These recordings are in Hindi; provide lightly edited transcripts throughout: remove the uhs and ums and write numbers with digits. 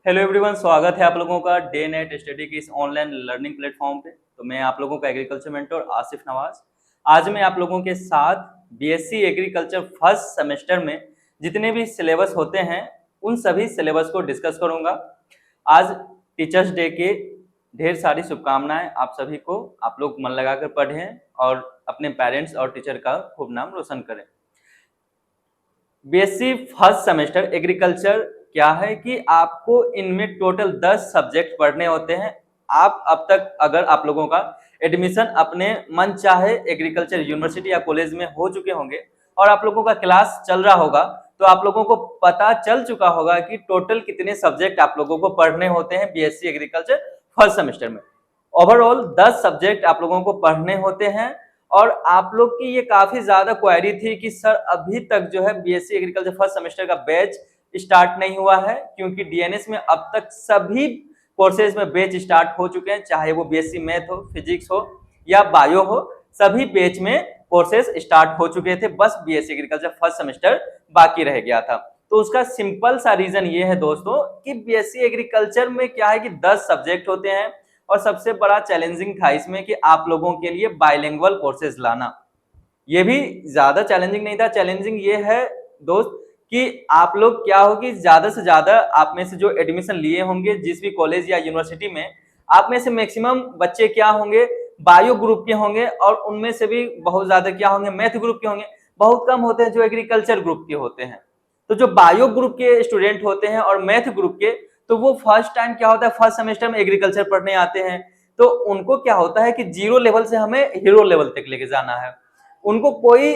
हेलो एवरीवन, स्वागत है आप लोगों का डे नेट स्टडी की इस ऑनलाइन लर्निंग प्लेटफॉर्म पे। तो मैं आप लोगों का एग्रीकल्चर मेंटर आसिफ नवाज। आज मैं आप लोगों के साथ बीएससी एग्रीकल्चर फर्स्ट सेमेस्टर में जितने भी सिलेबस होते हैं उन सभी सिलेबस को डिस्कस करूंगा। आज टीचर्स डे के ढेर सारी शुभकामनाएं आप सभी को। आप लोग मन लगाकर पढ़ें और अपने पेरेंट्स और टीचर का खूब नाम रोशन करें। बीएससी फर्स्ट सेमेस्टर एग्रीकल्चर क्या है कि आपको इनमें टोटल 10 सब्जेक्ट पढ़ने होते हैं। आप अब तक अगर आप लोगों का एडमिशन अपने मन चाहे एग्रीकल्चर यूनिवर्सिटी या कॉलेज में हो चुके होंगे और आप लोगों का क्लास चल रहा होगा, तो आप लोगों को पता चल चुका होगा कि टोटल कितने सब्जेक्ट आप लोगों को पढ़ने होते हैं बीएससी एग्रीकल्चर फर्स्ट सेमेस्टर में। ओवरऑल 10 सब्जेक्ट आप लोगों को पढ़ने होते हैं। और आप लोग की ये काफी ज्यादा क्वेरी थी कि सर अभी तक जो है बीएससी एग्रीकल्चर फर्स्ट सेमेस्टर का बैच स्टार्ट नहीं हुआ है, क्योंकि डीएनएस में अब तक सभी कोर्सेज में बैच स्टार्ट हो चुके हैं, चाहे वो बीएससी मैथ हो, फिजिक्स हो या बायो हो, सभी बैच में कोर्सेज स्टार्ट हो चुके थे। बस बीएससी एग्रीकल्चर फर्स्ट सेमेस्टर बाकी रह गया था। तो उसका सिंपल सा रीजन ये है दोस्तों कि बीएससी एग्रीकल्चर में क्या है कि 10 सब्जेक्ट होते हैं और सबसे बड़ा चैलेंजिंग था इसमें कि आप लोगों के लिए बाइलिंगुअल कोर्सेज लाना। ये भी ज्यादा चैलेंजिंग नहीं था। चैलेंजिंग ये है दोस्त कि आप लोग क्या हो कि ज्यादा से ज्यादा आप में से जो एडमिशन लिए होंगे जिस भी कॉलेज या यूनिवर्सिटी में, आप में से मैक्सिमम बच्चे क्या होंगे, बायो ग्रुप के होंगे और उनमें से भी बहुत ज्यादा क्या होंगे, मैथ ग्रुप के होंगे। बहुत कम होते हैं जो एग्रीकल्चर ग्रुप के होते हैं। तो जो बायो ग्रुप के स्टूडेंट होते हैं और मैथ ग्रुप के, तो वो फर्स्ट टाइम क्या होता है, फर्स्ट सेमेस्टर में एग्रीकल्चर पढ़ने आते हैं। तो उनको क्या होता है कि जीरो लेवल से हमें हीरो लेवल तक लेके जाना है। उनको कोई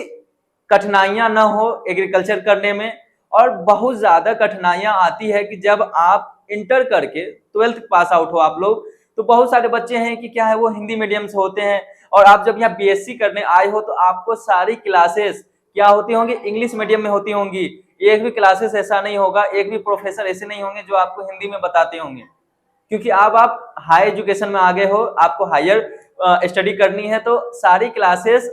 कठिनाइयां ना हो एग्रीकल्चर करने में। और बहुत ज्यादा कठिनाइयां आती है कि जब आप इंटर करके 12th पास आउट हो आप लोग, तो बहुत सारे बच्चे हैं कि क्या है वो हिंदी मीडियम से होते हैं और आप जब यहाँ बीएससी करने आए हो तो आपको सारी क्लासेस क्या होती होंगी, इंग्लिश मीडियम में होती होंगी। एक भी क्लासेस ऐसा नहीं होगा, एक भी प्रोफेसर ऐसे नहीं होंगे जो आपको हिंदी में बताते होंगे, क्योंकि अब आप हाई एजुकेशन में आ गए हो, आपको हायर स्टडी करनी है, तो सारी क्लासेस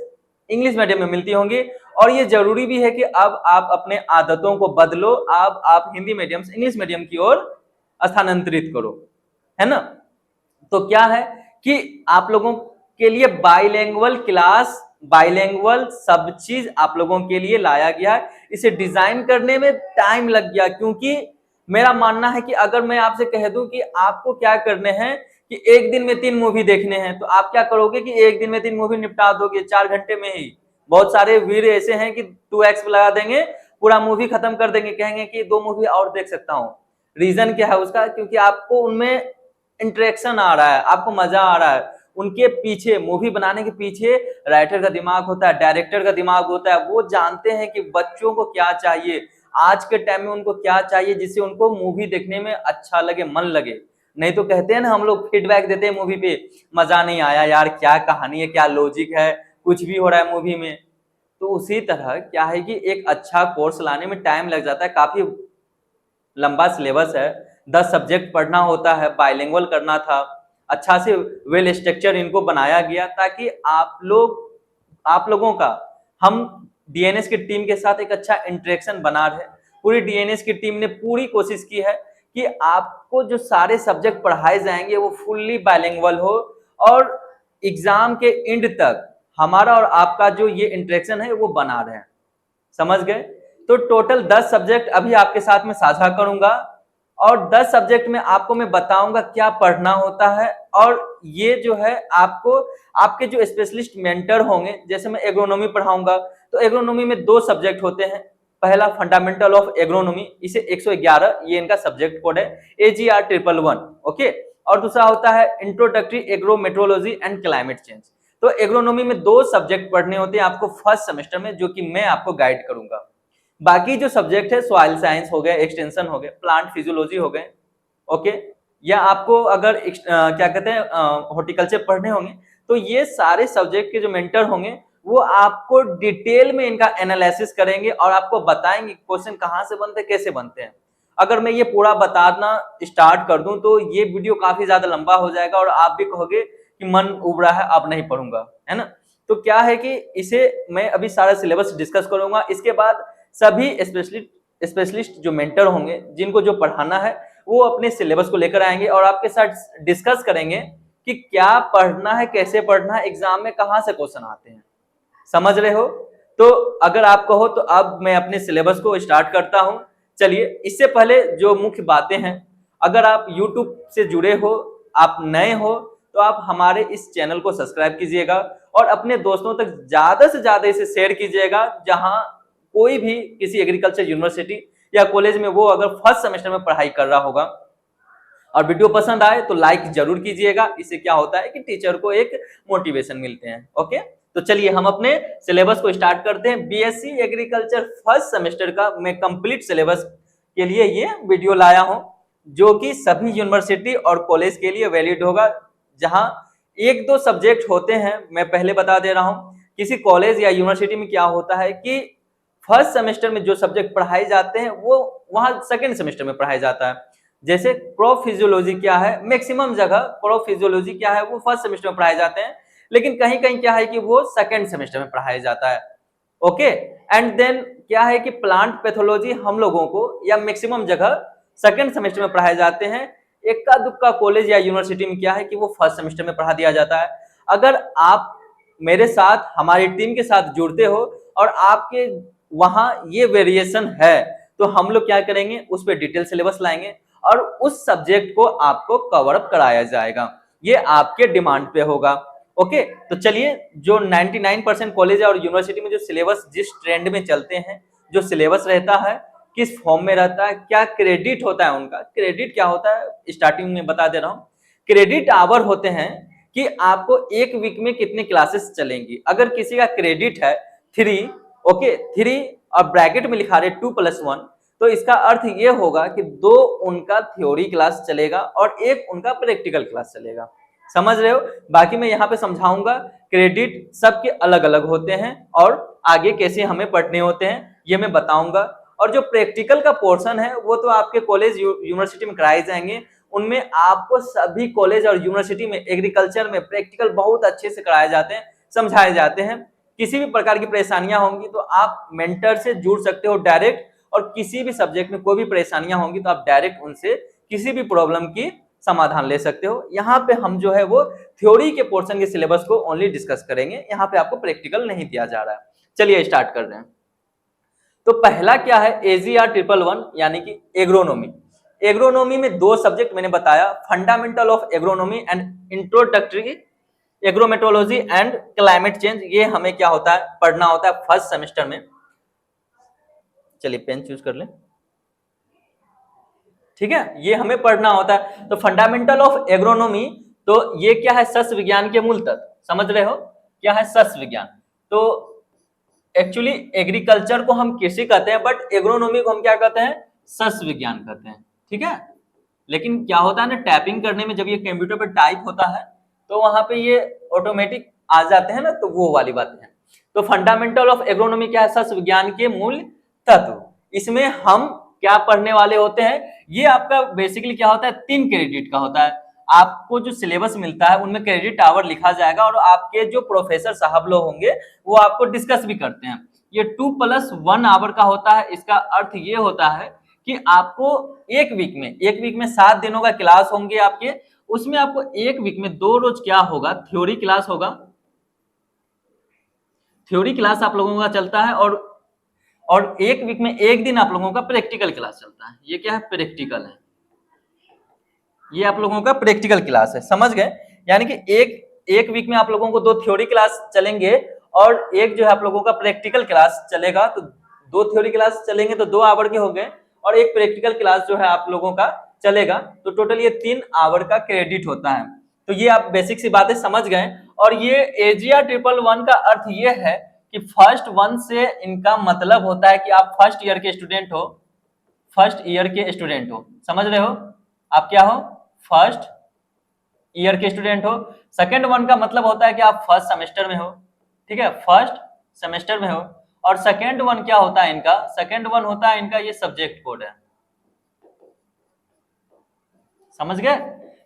इंग्लिश मीडियम में मिलती होंगी। और ये जरूरी भी है कि अब आप अपने आदतों को बदलो, अब आप हिंदी मीडियम से इंग्लिश मीडियम की ओर स्थानांतरित करो, है ना। तो क्या है कि आप लोगों के लिए बाइलिंगुअल क्लास, बाइलिंगुअल सब चीज आप लोगों के लिए लाया गया है। इसे डिजाइन करने में टाइम लग गया, क्योंकि मेरा मानना है कि अगर मैं आपसे कह दूं कि आपको क्या करने हैं कि एक दिन में 3 मूवी देखने हैं, तो आप क्या करोगे कि एक दिन में 3 मूवी निपटा दोगे 4 घंटे में ही। बहुत सारे वीर ऐसे हैं कि 2x लगा देंगे, पूरा मूवी खत्म कर देंगे, कहेंगे कि 2 मूवी और देख सकता हूं। रीजन क्या है उसका, क्योंकि आपको उनमें इंटरेक्शन आ रहा है, आपको मजा आ रहा है। उनके पीछे, मूवी बनाने के पीछे राइटर का दिमाग होता है, डायरेक्टर का दिमाग होता है। वो जानते हैं कि बच्चों को क्या चाहिए, आज के टाइम में उनको क्या चाहिए जिससे उनको मूवी देखने में अच्छा लगे, मन लगे। नहीं तो कहते हैं ना हम लोग, फीडबैक देते हैं मूवी पे, मजा नहीं आया यार, क्या कहानी है, क्या लॉजिक है, कुछ भी हो रहा है मूवी में। तो उसी तरह क्या है कि एक अच्छा कोर्स लाने में टाइम लग जाता है, काफी लंबा सिलेबस है, 10 सब्जेक्ट पढ़ना होता है, बाइलिंगुअल करना था। अच्छा से वेल स्ट्रक्चर इनको बनाया गया ताकि आप लोगों का, हम डीएनएस की टीम के साथ एक अच्छा इंटरेक्शन बना रहे। पूरी डीएनएस की टीम ने पूरी कोशिश की है कि आपको जो सारे सब्जेक्ट पढ़ाए जाएंगे वो फुल्ली बाइलिंगुअल हो और एग्जाम के एंड तक हमारा और आपका जो ये इंटरेक्शन है वो बना रहे। समझ गए। तो टोटल 10 सब्जेक्ट अभी आपके साथ में साझा करूंगा और 10 सब्जेक्ट में आपको मैं बताऊंगा क्या पढ़ना होता है। और ये जो है आपको, आपके जो स्पेशलिस्ट मेंटर होंगे, जैसे मैं एग्रोनॉमी पढ़ाऊंगा तो एग्रोनॉमी में 2 सब्जेक्ट होते हैं। पहला फंडामेंटल ऑफ एग्रोनॉमी, इसे 111 ये इनका सब्जेक्ट कोड है, AGR 111, ओके। और दूसरा होता है introductory agro metrology and climate change. तो एग्रोनॉमी में 2 सब्जेक्ट पढ़ने होते हैं आपको फर्स्ट सेमेस्टर में, जो कि मैं आपको गाइड करूंगा। बाकी जो सब्जेक्ट है सॉइल साइंस हो गए, एक्सटेंशन हो गए, प्लांट फिजियोलॉजी हो गए, ओके। या आपको अगर क्या कहते हैं हॉर्टिकल्चर पढ़ने होंगे, तो ये सारे सब्जेक्ट के जो मेंटर होंगे वो आपको डिटेल में इनका एनालिसिस करेंगे और आपको बताएंगे क्वेश्चन कहाँ से बनते हैं, कैसे बनते हैं। अगर मैं ये पूरा बताना स्टार्ट कर दूं तो ये वीडियो काफी ज्यादा लंबा हो जाएगा और आप भी कहोगे कि मन उब रहा है, अब नहीं पढ़ूंगा, है ना। तो क्या है कि इसे मैं अभी सारा सिलेबस डिस्कस करूंगा। इसके बाद सभी स्पेशलिस्ट जो मेंटर होंगे, जिनको जो पढ़ाना है, वो अपने सिलेबस को लेकर आएंगे और आपके साथ डिस्कस करेंगे कि क्या पढ़ना है, कैसे पढ़ना है, एग्जाम में कहाँ से क्वेश्चन आते हैं। समझ रहे हो? तो अगर आप कहो तो अब मैं अपने सिलेबस को स्टार्ट करता हूं। चलिए, इससे पहले जो मुख्य बातें हैं, अगर आप YouTube से जुड़े हो, आप नए हो, तो आप हमारे इस चैनल को सब्सक्राइब कीजिएगा और अपने दोस्तों तक ज्यादा से ज्यादा इसे शेयर कीजिएगा, जहां कोई भी किसी एग्रीकल्चर यूनिवर्सिटी या कॉलेज में वो अगर फर्स्ट सेमेस्टर में पढ़ाई कर रहा होगा और वीडियो पसंद आए तो लाइक जरूर कीजिएगा। इससे क्या होता है कि टीचर को एक मोटिवेशन मिलते हैं। ओके, तो चलिए हम अपने सिलेबस को स्टार्ट करते हैं। बीएससी एग्रीकल्चर फर्स्ट सेमेस्टर का मैं कंप्लीट सिलेबस के लिए ये वीडियो लाया हूं, जो कि सभी यूनिवर्सिटी और कॉलेज के लिए वैलिड होगा। जहां एक दो सब्जेक्ट होते हैं, मैं पहले बता दे रहा हूं, किसी कॉलेज या यूनिवर्सिटी में क्या होता है कि फर्स्ट सेमेस्टर में जो सब्जेक्ट पढ़ाए जाते हैं वो वहां सेकेंड सेमेस्टर में पढ़ाया जाता है। जैसे क्रॉप फिजियोलॉजी क्या है, मैक्सिमम जगह क्रॉप फिजियोलॉजी क्या है वो फर्स्ट सेमेस्टर में पढ़ाए जाते हैं, लेकिन कहीं कहीं क्या है कि वो सेकेंड सेमेस्टर में पढ़ाया जाता है। ओके, एंड देन क्या है कि प्लांट पैथोलॉजी हम लोगों को या मैक्सिमम जगह सेकेंड सेमेस्टर में पढ़ाए जाते हैं। इक्का दुक्का कॉलेज या यूनिवर्सिटी में क्या है कि वो फर्स्ट सेमेस्टर में पढ़ा दिया जाता है। अगर आप मेरे साथ हमारी टीम के साथ जुड़ते हो और आपके वहां ये वेरिएशन है, तो हम लोग क्या करेंगे, उस पर डिटेल सिलेबस लाएंगे और उस सब्जेक्ट को आपको कवर अप कराया जाएगा। ये आपके डिमांड पे होगा। ओके, तो चलिए, जो 99% कॉलेज और यूनिवर्सिटी में जो सिलेबस जिस ट्रेंड में चलते हैं, जो सिलेबस रहता है किस फॉर्म में रहता है, क्या क्रेडिट होता है उनका, क्रेडिट क्या होता है स्टार्टिंग में बता दे रहा हूँ। क्रेडिट आवर होते हैं कि आपको एक वीक में कितने क्लासेस चलेंगी। अगर किसी का क्रेडिट है 3, ओके 3 और ब्रैकेट में लिखा रहे 2+1, तो इसका अर्थ ये होगा कि 2 उनका थ्योरी क्लास चलेगा और 1 उनका प्रैक्टिकल क्लास चलेगा। समझ रहे हो? बाकी मैं यहाँ पे समझाऊंगा। क्रेडिट सबके अलग अलग होते हैं और आगे कैसे हमें पढ़ने होते हैं ये मैं बताऊंगा। और जो प्रैक्टिकल का पोर्शन है वो तो आपके कॉलेज यूनिवर्सिटी में कराए जाएंगे। उनमें आपको सभी कॉलेज और यूनिवर्सिटी में एग्रीकल्चर में प्रैक्टिकल बहुत अच्छे से कराए जाते हैं, समझाए जाते हैं। किसी भी प्रकार की परेशानियां होंगी तो आप मेंटर से जुड़ सकते हो डायरेक्ट, और किसी भी सब्जेक्ट में कोई भी परेशानियां होंगी तो आप डायरेक्ट उनसे किसी भी प्रॉब्लम की समाधान ले सकते हो। यहाँ पे हम जो है वो थ्योरी के पोर्शन के सिलेबस को ओनली डिस्कस करेंगे, यहाँ पे आपको प्रैक्टिकल नहीं दिया जा रहा है। चलिए स्टार्ट कर रहे हैं। तो पहला क्या है, AGR 111 यानी कि एग्रोनॉमी। एग्रोनॉमी में 2 सब्जेक्ट मैंने बताया, fundamental of agronomy and introductory agrometeorology and climate change. ये हमें क्या होता है, पढ़ना होता है फर्स्ट सेमेस्टर में। चलिए पेन चूज कर लें, ठीक है, ये हमें पढ़ना होता है। तो फंडामेंटल ऑफ एग्रोनॉमी, तो ये क्या है, सस्य विज्ञान के मूल तत्व। समझ रहे हो क्या है सस्य विज्ञान? तो एक्चुअली एग्रीकल्चर को हम कृषि कहते हैं, बट एग्रोनॉमी को हम क्या कहते हैं, सस्य विज्ञान कहते हैं। ठीक है, लेकिन क्या होता है ना, टाइपिंग करने में जब ये कंप्यूटर पर टाइप होता है तो वहां पे ये ऑटोमेटिक आ जाते हैं ना, तो वो वाली बातें हैं। तो फंडामेंटल ऑफ एग्रोनॉमी क्या है, सस्य विज्ञान के मूल तत्व। इसमें हम क्या पढ़ने वाले होते हैं, ये आपका बेसिकली क्या होता है, 3 क्रेडिट का होता है। आपको जो सिलेबस मिलता है उनमें क्रेडिट आवर लिखा जाएगा और आपके जो प्रोफेसर साहब लोग होंगे वो आपको डिस्कस भी करते हैं। ये 2+1 आवर का होता है। इसका अर्थ ये होता है कि आपको एक वीक में 7 दिनों का क्लास होंगे आपके, उसमें आपको एक वीक में 2 रोज क्या होगा, थ्योरी क्लास होगा। थ्योरी क्लास आप लोगों का चलता है और एक वीक में एक दिन आप लोगों का प्रैक्टिकल क्लास चलता है। ये क्या है, प्रैक्टिकल है, ये आप लोगों का प्रैक्टिकल क्लास है। समझ गए? यानी कि एक वीक में आप लोगों को 2 थ्योरी क्लास चलेंगे और एक जो है आप लोगों का प्रैक्टिकल क्लास चलेगा। तो 2 थ्योरी क्लास चलेंगे तो 2 आवर के हो गए और एक प्रैक्टिकल क्लास जो है आप लोगों का चलेगा, तो टोटल ये 3 आवर का क्रेडिट होता है। तो ये आप बेसिक सी बातें समझ गए। और ये AGR 111 का अर्थ ये है कि फर्स्ट 1 से इनका मतलब होता है कि आप फर्स्ट ईयर के स्टूडेंट हो, फर्स्ट ईयर के स्टूडेंट हो। समझ रहे हो? आप क्या हो, फर्स्ट ईयर के स्टूडेंट हो। सेकंड 1 का मतलब होता है कि आप फर्स्ट सेमेस्टर में हो। ठीक है, फर्स्ट सेमेस्टर में हो। और सेकंड 1 क्या होता है इनका, सेकंड 1 होता है इनका ये सब्जेक्ट कोड है। समझ गए?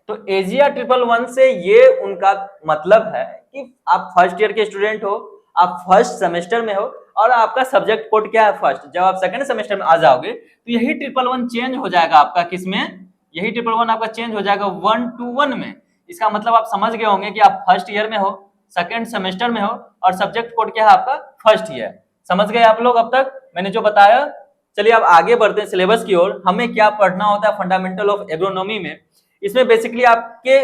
तो AGR 111 से ये उनका मतलब है कि आप फर्स्ट ईयर के स्टूडेंट हो, आप फर्स्ट सेमेस्टर में हो और आपका सब्जेक्ट कोड क्या है, फर्स्ट। जब आप सेकंड सेमेस्टर में आ जाओगे तो यही 111 चेंज हो जाएगा आपका किसमें, यही 111 आपका चेंज हो जाएगा 121 में। इसका मतलब आप समझ गए होंगे कि आप फर्स्ट ईयर में हो, सेकेंड सेमेस्टर में हो और सब्जेक्ट कोड क्या है आपका फर्स्ट ईयर। समझ गए आप लोग अब तक मैंने जो बताया। चलिए अब आगे बढ़ते हैं सिलेबस की ओर। हमें क्या पढ़ना होता है फंडामेंटल ऑफ एग्रोनॉमी में। इसमें बेसिकली आपके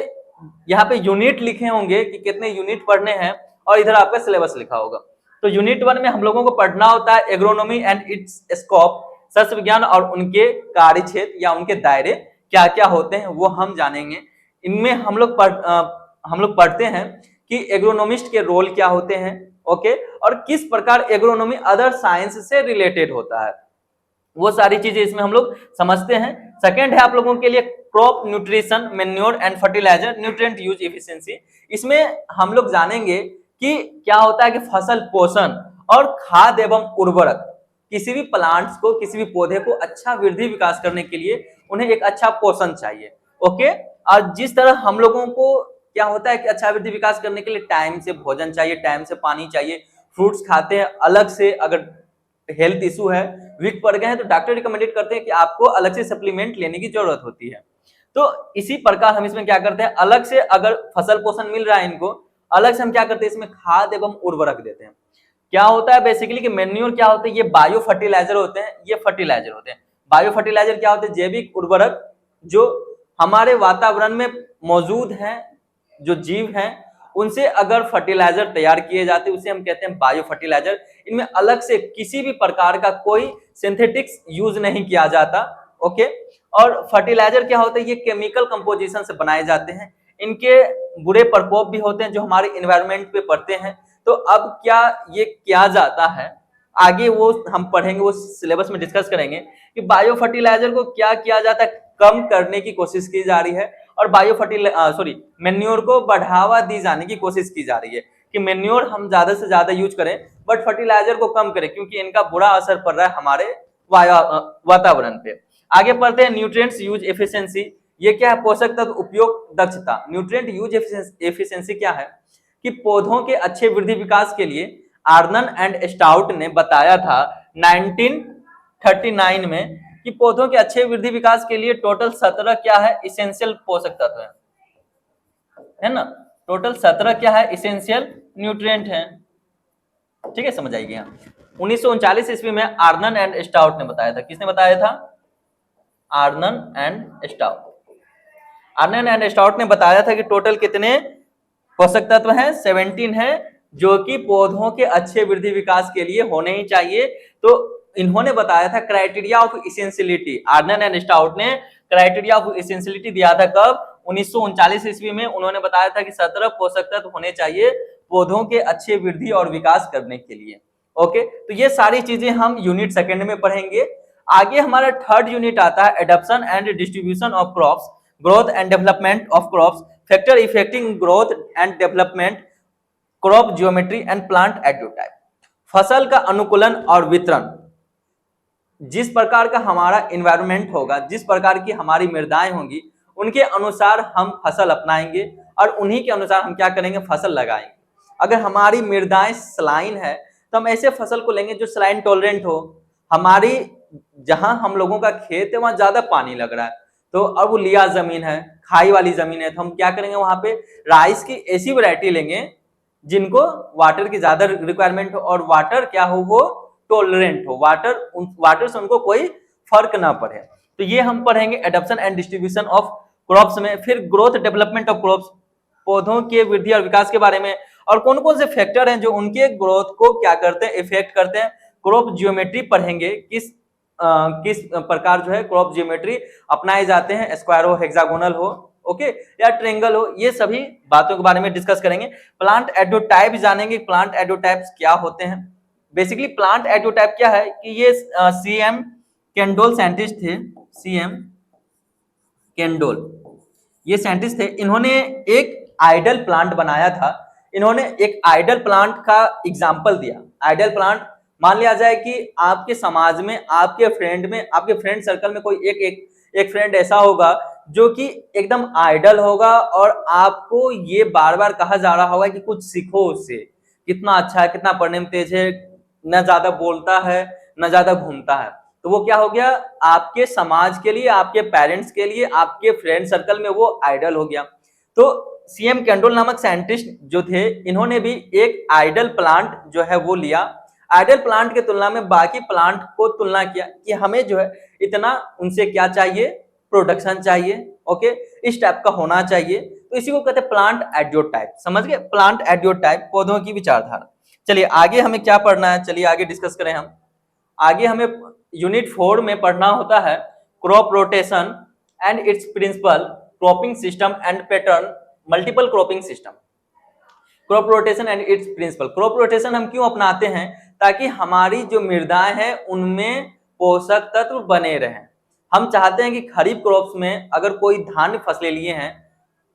यहाँ पे यूनिट लिखे होंगे कि कितने यूनिट पढ़ने हैं और इधर आपका सिलेबस लिखा होगा। तो यूनिट 1 में हम लोगों को पढ़ना होता है एग्रोनॉमी एंड इट्स स्कोप, सस्य विज्ञान और उनके कार्य क्षेत्र या उनके दायरे क्या क्या होते हैं वो हम जानेंगे। इनमें हम लोग पढ़ते हैं कि एग्रोनॉमिस्ट के रोल क्या होते हैं, ओके, और किस प्रकार एग्रोनॉमी अदर साइंस से रिलेटेड होता है, वो सारी चीजें इसमें हम लोग समझते हैं। सेकंड है आप लोगों के लिए crop nutrition, manure and fertiliser, nutrient use efficiency. इसमें हम लोग जानेंगे कि क्या होता है कि फसल पोषण और खाद एवं उर्वरक किसी भी प्लांट्स को, किसी भी पौधे को अच्छा वृद्धि विकास करने के लिए उन्हें एक अच्छा पोषण चाहिए, ओके। और जिस तरह हम लोगों को क्या होता है कि अच्छा वृद्धि विकास करने के लिए टाइम से भोजन चाहिए, टाइम से पानी चाहिए, फ्रूट्स खाते हैं अलग से, अगर हेल्थ इशू है, वीक पड़ गए हैं तो डॉक्टर रिकमेंडेड करते हैं कि आपको अलग से सप्लीमेंट लेने की जरूरत होती है। तो इसी प्रकार हम इसमें क्या करते हैं, अलग से अगर फसल पोषण मिल रहा है इनको, अलग से हम क्या करते हैं इसमें खाद एवं उर्वरक देते हैं। क्या होता है बेसिकली कि मैन्योर क्या होते हैं, ये बायो फर्टिलाइजर होते हैं, ये फर्टिलाइजर होते हैं। बायो फर्टिलाइजर क्या होते हैं, जैविक उर्वरक जो हमारे वातावरण में मौजूद हैं, जो जीव हैं उनसे अगर फर्टिलाइजर तैयार किए जाते हैं उसे हम कहते हैं बायो फर्टिलाइजर। इनमें अलग से किसी भी प्रकार का कोई सिंथेटिक्स यूज नहीं किया जाता, ओके। और फर्टिलाइजर क्या होता है, ये केमिकल कंपोजिशन से बनाए जाते हैं। इनके बुरे प्रकोप भी होते हैं जो हमारे एनवायरनमेंट पे पड़ते हैं। तो अब क्या ये किया जाता है आगे वो हम पढ़ेंगे, वो सिलेबस में डिस्कस करेंगे कि बायो फर्टिलाइजर को क्या किया जाता है, कम करने की कोशिश की जा रही है और मैन्योर को बढ़ावा दी जाने की कोशिश की जा रही है कि मैन्योर हम ज्यादा से ज्यादा यूज करें बट फर्टिलाइजर को कम करें क्योंकि इनका बुरा असर पड़ रहा है हमारे वातावरण पे। आगे पढ़ते हैं न्यूट्रिएंट्स यूज एफिशिएंसी। ये क्या है, पोषक तत्व उपयोग दक्षता। न्यूट्रिएंट यूज एफिशिएंसी क्या है कि पौधों के अच्छे वृद्धि विकास के लिए आर्नन एंड स्टाउट ने बताया था 1939 में कि पौधों के अच्छे वृद्धि विकास के लिए टोटल 17 क्या है इसेंशियल पोषक तत्व है ना। टोटल 17 क्या है इसेंशियल न्यूट्रिएंट है, ठीक है, समझ आएगी। यहाँ 1939 ईस्वी में आर्नन एंड स्टाउट ने बताया था। किसने बताया था, आर्नन एंड स्टाउट। आर्नन एंड स्टाउट ने बताया था कि टोटल कितने पोषक तत्व हैं, 17 है, जो कि पौधों के अच्छे वृद्धि विकास के लिए होने ही चाहिए। तो इन्होंने बताया था criteria of essentiality. Arnon and Stout ने क्राइटेरिया ऑफ इसेंशियलिटी दिया था कब, 1939 ईस्वी में। उन्होंने बताया था कि 17 पोषक तत्व होने चाहिए पौधों के अच्छे वृद्धि और विकास करने के लिए, ओके। तो ये सारी चीजें हम यूनिट सेकंड में पढ़ेंगे। आगे हमारा थर्ड यूनिट आता है adoption and distribution of crops, growth and development of crops, factor effecting growth and development, crop geometry and plant ideotype. फसल का अनुकूलन और वितरण, जिस प्रकार का हमारा एनवायरनमेंट होगा, जिस प्रकार की हमारी मृदाएं होंगी, उनके अनुसार हम फसल अपनाएंगे और उन्हीं के अनुसार हम क्या करेंगे, फसल लगाएंगे। अगर हमारी मृदाएं सलाइन है तो हम ऐसे फसल को लेंगे जो सलाइन टॉलरेंट हो। हमारी जहां हम लोगों का खेत है वहां ज्यादा पानी लग रहा है, तो अब वो लिया जमीन है, खाई वाली जमीन है, तो हम क्या करेंगे वहां पे राइस की ऐसी वैरायटी लेंगे जिनको वाटर की ज्यादा रिक्वायरमेंट हो और वाटर क्या हो, वो टॉलरेंट हो, वाटर से उनको कोई फर्क ना पड़े। तो ये हम पढ़ेंगे adoption and distribution of crops में। फिर ग्रोथ डेवलपमेंट ऑफ क्रॉप्स, पौधों के वृद्धि और विकास के बारे में, और कौन कौन से फैक्टर हैं जो उनके ग्रोथ को क्या करते हैं, इफेक्ट करते हैं। क्रॉप जियोमेट्री पढ़ेंगे, किस प्रकार जो है क्रॉप जियोमेट्री अपनाए जाते हैं, स्क्वायर हो, हेक्सागोनल हो, ओके, या ट्रेंगल हो, ये सभी बातों के बारे में डिस्कस करेंगे। प्लांट एडोटाइप जानेंगे, प्लांट एडोटाइप्स क्या होते हैं। बेसिकली प्लांट एडोटाइप क्या है कि ये सीएम कैंडोल साइंटिस्ट थे, सीएम कैंडोल ये साइंटिस्ट थे। इन्होंने एक आइडल प्लांट बनाया था। इन्होंने एक आइडल प्लांट का एग्जाम्पल दिया। आइडल प्लांट मान लिया जाए कि आपके समाज में, आपके फ्रेंड सर्कल में कोई एक फ्रेंड ऐसा होगा जो कि एकदम आइडल होगा और आपको ये बार बार कहा जा रहा होगा कि कुछ सीखो उससे, कितना अच्छा है, कितना पढ़ने में तेज है, न ज्यादा बोलता है न ज्यादा घूमता है। तो वो क्या हो गया, आपके समाज के लिए, आपके पेरेंट्स के लिए, आपके फ्रेंड सर्कल में वो आइडल हो गया। तो सीएम कैंडोल नामक साइंटिस्ट जो थे, इन्होंने भी एक आइडल प्लांट जो है वो लिया। आइडल प्लांट की तुलना में बाकी प्लांट को तुलना किया कि हमें जो है इतना उनसे क्या चाहिए, प्रोडक्शन चाहिए, ओके, इस टाइप का होना चाहिए। तो इसी को कहते हैं प्लांट एडियोटाइप। समझ गए, प्लांट एडियोटाइप, पौधों की विचारधारा। चलिए आगे हमें क्या पढ़ना है, चलिए आगे डिस्कस करें हम। आगे हमें यूनिट 4 में पढ़ना होता है crop rotation and its principle, cropping system and pattern, multiple cropping system. Crop rotation and its principle. Crop rotation हम क्यों अपनाते हैं, ताकि हमारी जो मृदाएं हैं उनमें पोषक तत्व बने रहें। हम चाहते हैं कि खरीफ क्रॉप्स में अगर कोई धान्य फसलें लिए हैं,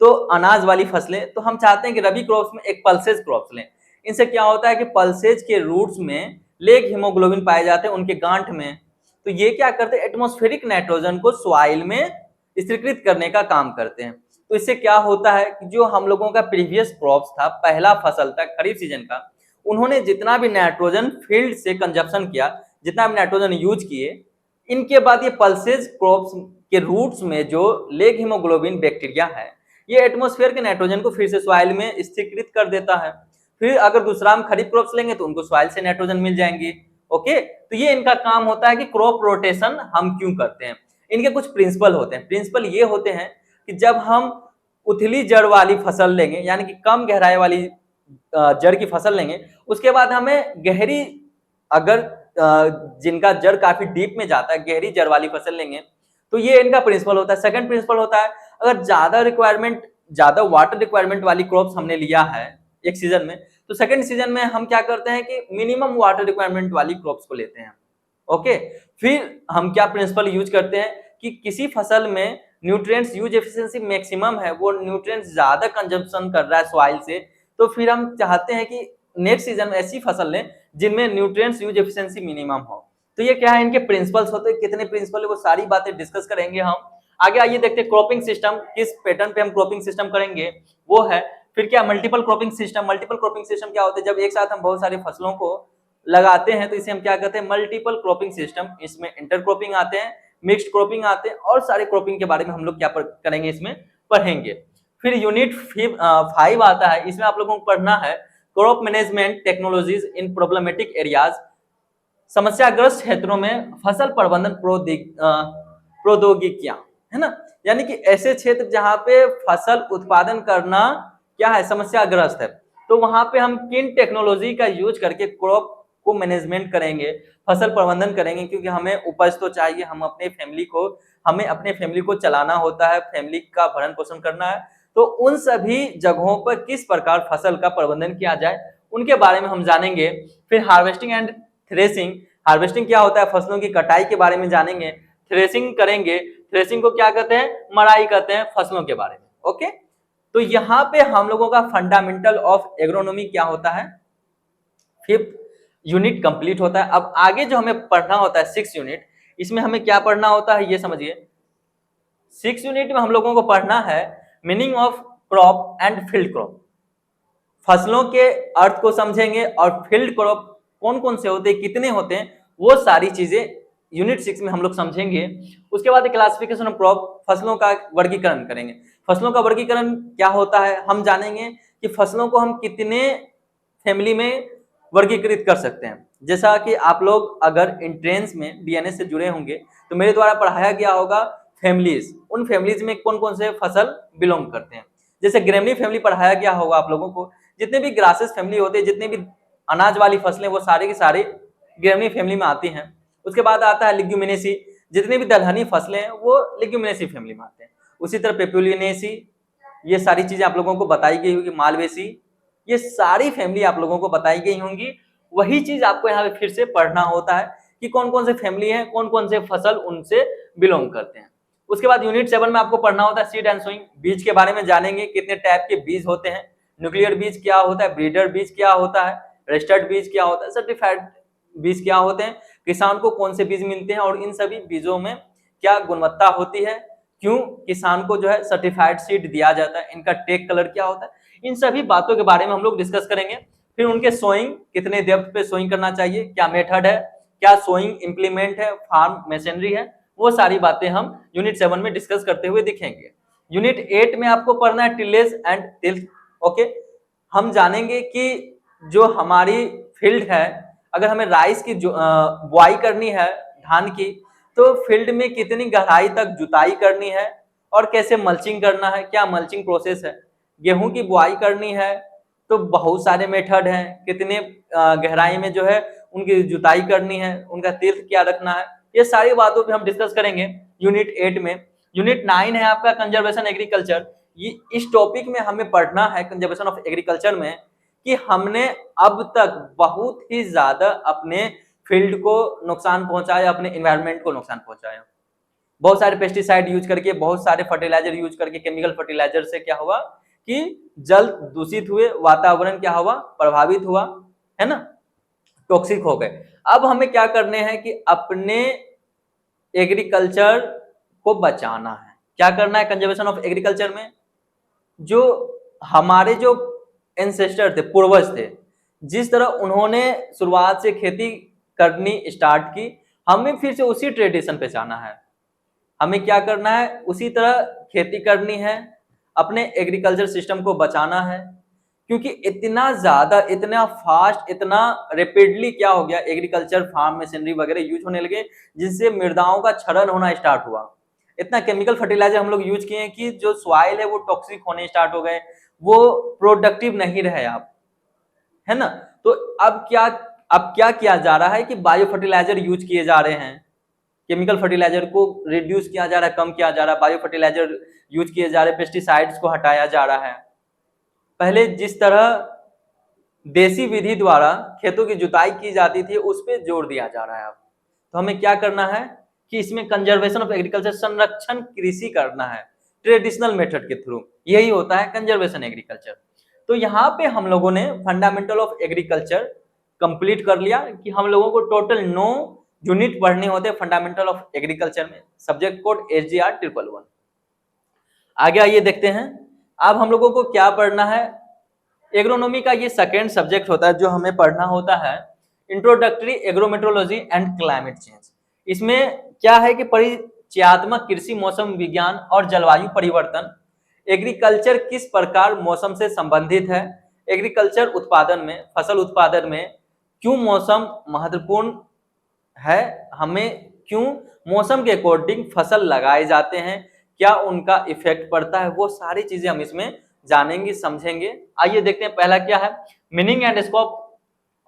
तो अनाज वाली फसलें, तो हम चाहते हैं कि रबी क्रॉप्स में एक पल्सेज क्रॉप्स लें। इनसे क्या होता है कि पल्सेज के रूट्स में लेग हीमोग्लोबिन पाए जाते हैं उनके गांठ में। तो ये क्या करते हैं, एटमॉस्फेरिक नाइट्रोजन को सॉइल में स्थिरीकृत करने का काम करते हैं। तो इससे क्या होता है कि जो हम लोगों का प्रीवियस क्रॉप्स था, पहला फसल था खरीफ सीजन का, उन्होंने जितना भी नाइट्रोजन फील्ड से कंजप्शन किया, जितना भी नाइट्रोजन यूज किए, इनके बाद ये पल्सेज क्रॉप्स के रूट्स में जो लेग हीमोग्लोबिन बैक्टीरिया है, ये एटमॉस्फेयर के नाइट्रोजन को फिर से सॉइल में स्थिरीकृत कर देता है। फिर अगर दूसरा हम खरीफ क्रॉप्स लेंगे तो उनको सॉइल से नाइट्रोजन मिल जाएंगे। ओके, तो ये इनका काम होता है कि क्रॉप रोटेशन हम क्यों करते हैं। इनके कुछ प्रिंसिपल होते हैं। प्रिंसिपल ये होते हैं कि जब हम उथली जड़ वाली फसल लेंगे, यानी कि कम गहराई वाली जड़ की फसल लेंगे, उसके बाद हमें गहरी, अगर जिनका जड़ काफी डीप में जाता है, गहरी जड़ वाली फसल लेंगे, तो ये इनका प्रिंसिपल होता है। सेकंड प्रिंसिपल होता है, अगर ज्यादा वाटर रिक्वायरमेंट वाली क्रॉप्स हमने लिया है एक सीजन में, तो सेकंड सीजन में हम क्या करते हैं कि मिनिमम वाटर रिक्वायरमेंट वाली क्रॉप्स को लेते हैं। ओके, फिर हम क्या प्रिंसिपल यूज करते हैं कि किसी फसल में न्यूट्रिएंट्स यूज एफिशिएंसी मैक्सिमम है, वो न्यूट्रिएंट्स ज्यादा कंजम्पशन कर रहा है सॉइल से, तो फिर हम चाहते हैं कि नेक्स्ट सीजन में ऐसी फसल लें जिनमें न्यूट्रिएंट्स यूज एफिशिएंसी मिनिमम हो। तो ये क्या है, इनके प्रिंसिपल्स होते हैं। कितने प्रिंसिपल है वो सारी बातें डिस्कस करेंगे हम आगे। आइए देखते हैं क्रॉपिंग सिस्टम, किस पैटर्न पे हम क्रॉपिंग सिस्टम करेंगे वो है। फिर क्या, multiple cropping system. Multiple cropping system क्या होते हैं, जब एक साथ हम बहुत सारी फसलों को लगाते हैं तो इसे हम क्या कहते हैं, मल्टीपल क्रॉपिंग सिस्टम। इसमें इंटर क्रॉपिंग आते हैं, मिक्स्ड क्रॉपिंग आते हैं, और सारे क्रॉपिंग के बारे में हम लोग क्या करेंगे, इसमें पढ़ेंगे। फिर यूनिट 5 आता है, इसमें आप लोगों को पढ़ना है क्रॉप मैनेजमेंट टेक्नोलॉजीज इन प्रॉब्लमेटिक एरियाज, समस्याग्रस्त क्षेत्रों में फसल प्रबंधन प्रौद्योगिकियां, है ना। यानी कि ऐसे क्षेत्र जहां पे फसल उत्पादन करना क्या है, समस्याग्रस्त है, तो वहां पे हम किन टेक्नोलॉजी का यूज करके क्रॉप को मैनेजमेंट करेंगे, फसल प्रबंधन करेंगे, क्योंकि हमें उपज तो चाहिए, हमें अपने फैमिली को चलाना होता है, फैमिली का भरण पोषण करना है। तो उन सभी जगहों पर किस प्रकार फसल का प्रबंधन किया जाए, उनके बारे में हम जानेंगे। फिर हार्वेस्टिंग एंड थ्रेसिंग। हार्वेस्टिंग क्या होता है, फसलों की कटाई के बारे में जानेंगे। थ्रेसिंग करेंगे, थ्रेसिंग को क्या कहते हैं, मड़ाई कहते हैं फसलों के बारे में। ओके, तो यहाँ पे हम लोगों का फंडामेंटल ऑफ एग्रोनॉमी क्या होता है, 5th यूनिट कंप्लीट होता है। अब आगे जो हमें पढ़ना होता है 6th यूनिट, इसमें हमें क्या पढ़ना होता है ये समझिए। 6th यूनिट में हम लोगों को पढ़ना है meaning of crop and field crop. फसलों के अर्थ को समझेंगे, और फील्ड क्रॉप कौन कौन से होते हैं, कितने होते हैं, वो सारी चीजें यूनिट 6 में हम लोग समझेंगे। उसके बाद क्लासिफिकेशन ऑफ क्रॉप, फसलों का वर्गीकरण करेंगे। फसलों का वर्गीकरण क्या होता है, हम जानेंगे कि फसलों को हम कितने फैमिली में वर्गीकृत कर सकते हैं। जैसा कि आप लोग अगर एंट्रेंस में डीएनए से जुड़े होंगे तो मेरे द्वारा पढ़ाया गया होगा फैमिलीज, उन फैमिलीज में कौन कौन से फसल बिलोंग करते हैं। जैसे ग्रेमनी फैमिली पढ़ाया गया होगा आप लोगों को, जितने भी ग्रासेस फैमिली होते हैं, जितने भी अनाज वाली फसलें, वो सारे की सारी ग्रेमनी फैमिली में आती हैं। उसके बाद आता है लिग्यूमिनेसी, जितनी भी दलहनी फसलें हैं वो लिग्यूमिनेसी फैमिली में आते हैं। उसी तरह पेप्युलिनेसी, ये सारी चीजें आप लोगों को बताई गई होगी। मालवेसी, ये सारी फैमिली आप लोगों को बताई गई होंगी। वही चीज आपको यहाँ पे फिर से पढ़ना होता है कि कौन कौन से फैमिली हैं, कौन कौन से फसल उनसे बिलोंग करते हैं। उसके बाद यूनिट 7 में आपको पढ़ना होता है सीड एंड सोइंग। बीज के बारे में जानेंगे, कितने टाइप के बीज होते हैं, न्यूक्लियर बीज क्या होता है, ब्रीडर बीज क्या होता है, रजिस्टर्ड बीज क्या होता है, सर्टिफाइड बीज क्या होते हैं, किसान को कौन से बीज मिलते हैं, और इन सभी बीजों में क्या गुणवत्ता होती है, क्यों किसान को जो है सर्टिफाइड सीड दिया जाता है, इनका टेक कलर क्या होता है, इन सभी बातों के बारे में हम लोग डिस्कस करेंगे। फिर उनके सोइंग, कितने डेप्थ पे सोइंग करना चाहिए, क्या मेथड है, क्या सोइंग इम्प्लीमेंट है, फार्म मशीनरी है, वो सारी बातें हम यूनिट 7 में डिस्कस करते हुए दिखेंगे। यूनिट 8 में आपको पढ़ना है टिलेज एंड टिल्थ। ओके, हम जानेंगे कि जो हमारी फील्ड है, अगर हमें राइस की बुआई करनी है धान की, तो फील्ड में कितनी गहराई तक जुताई करनी है और कैसे मल्चिंग करना है, क्या मल्चिंग प्रोसेस है। गेहूं की बुआई करनी है तो बहुत सारे मेथड हैं, कितने गहराई में जो है उनकी जुताई करनी है, उनका तीर्थ क्या रखना है, ये सारी बातों पे हम डिस्कस करेंगे यूनिट 8 में। यूनिट 9 है आपका कंजर्वेशन एग्रीकल्चर। ये इस टॉपिक में हमें पढ़ना है कंजर्वेशन ऑफ एग्रीकल्चर में कि हमने अब तक बहुत ही ज्यादा अपने फील्ड को नुकसान पहुंचाया, अपने एनवायरनमेंट को नुकसान पहुंचाया। बहुत सारे पेस्टिसाइड यूज करके, बहुत सारे फर्टिलाइजर यूज करके, केमिकल फर्टिलाइजर से क्या हुआ कि जल दूषित हुए, वातावरण क्या हुआ, प्रभावित हुआ, है ना, टॉक्सिक हो गए। अब हमें क्या करने हैं कि अपने एग्रीकल्चर को बचाना है। क्या करना है कंजर्वेशन ऑफ एग्रीकल्चर में? जो हमारे जो एंसेस्टर थे, पूर्वज थे, जिस तरह उन्होंने शुरुआत से खेती करनी स्टार्ट की, हमें फिर से उसी ट्रेडिशन पे जाना है। हमें क्या करना है, उसी तरह खेती करनी है, अपने एग्रीकल्चर सिस्टम को बचाना है। क्योंकि इतना ज्यादा, इतना फास्ट, इतना रेपिडली क्या हो गया, एग्रीकल्चर फार्म मशीनरी वगैरह यूज होने लगे, जिससे मृदाओं का क्षरण होना स्टार्ट हुआ। इतना केमिकल फर्टिलाइजर हम लोग यूज किए कि जो सॉइल है वो टॉक्सिक होने स्टार्ट हो गए, वो प्रोडक्टिव नहीं रहे आप, है ना। तो अब क्या किया जा रहा है कि बायो फर्टिलाइजर यूज किए जा रहे हैं, केमिकल फर्टिलाइजर को रिड्यूस किया जा रहा है, कम किया जा रहा है, बायो फर्टिलाइजर यूज किए जा रहे हैं, पेस्टिसाइड्स को हटाया जा रहा है। पहले जिस तरह देसी विधि द्वारा खेतों की जुताई की जाती थी, उस पर जोर दिया जा रहा है अब। तो हमें क्या करना है कि इसमें कंजर्वेशन ऑफ एग्रीकल्चर, संरक्षण कृषि करना है ट्रेडिशनल मेथड के थ्रू। यही होता है कंजर्वेशन एग्रीकल्चर। तो यहाँ पे हम लोगों ने फंडामेंटल ऑफ एग्रीकल्चर कंप्लीट कर लिया कि हम लोगों को टोटल 9 यूनिट पढ़ने होते हैं फंडामेंटल ऑफ एग्रीकल्चर में। Subject code SGR 111। आगे आइए देखते हैं अब हम लोगों को क्या पढ़ना है। एग्रोनॉमी का ये सेकेंड सब्जेक्ट होता है जो हमें पढ़ना होता है, introductory agrometeorology and climate change. इसमें क्या है कि परिचयात्मक कृषि, मौसम विज्ञान और जलवायु परिवर्तन, एग्रीकल्चर किस प्रकार मौसम से संबंधित है, एग्रीकल्चर उत्पादन में, फसल उत्पादन में क्यों मौसम महत्वपूर्ण है, हमें क्यों मौसम के अकॉर्डिंग फसल लगाए जाते हैं, क्या उनका इफेक्ट पड़ता है, वो सारी चीजें हम इसमें जानेंगे, समझेंगे। आइए देखते हैं पहला क्या है, meaning and scope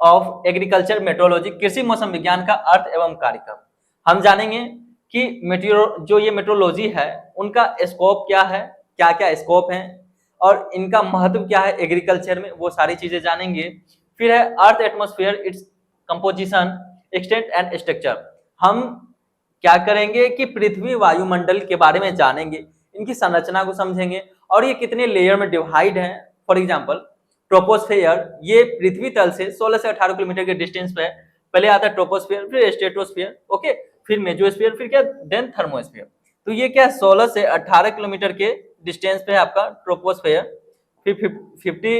of agriculture metrology, कृषि मौसम विज्ञान का अर्थ एवं कार्यक्रम। हम जानेंगे कि जो ये मेट्रोलॉजी है उनका स्कोप क्या है, क्या क्या स्कोप है और इनका महत्व क्या है एग्रीकल्चर में, वो सारी चीजें जानेंगे। फिर है earth atmosphere, its composition, extent and structure. हम क्या करेंगे कि पृथ्वी वायुमंडल के बारे में जानेंगे, इनकी संरचना को समझेंगे और ये कितने लेयर में डिवाइड है। फॉर एग्जांपल ट्रोपोस्फेयर, ये पृथ्वी तल से 16 से 18 किलोमीटर के डिस्टेंस पे है। पहले आता है ट्रोपोस्फेयर, फिर स्ट्रेटोस्फेयर, ओके, फिर मेसोस्फेयर, फिर क्या, देन थर्मोस्फेयर। तो ये क्या 16 से 18 किलोमीटर के डिस्टेंस पे है आपका ट्रोपोस्फेयर, फिर 50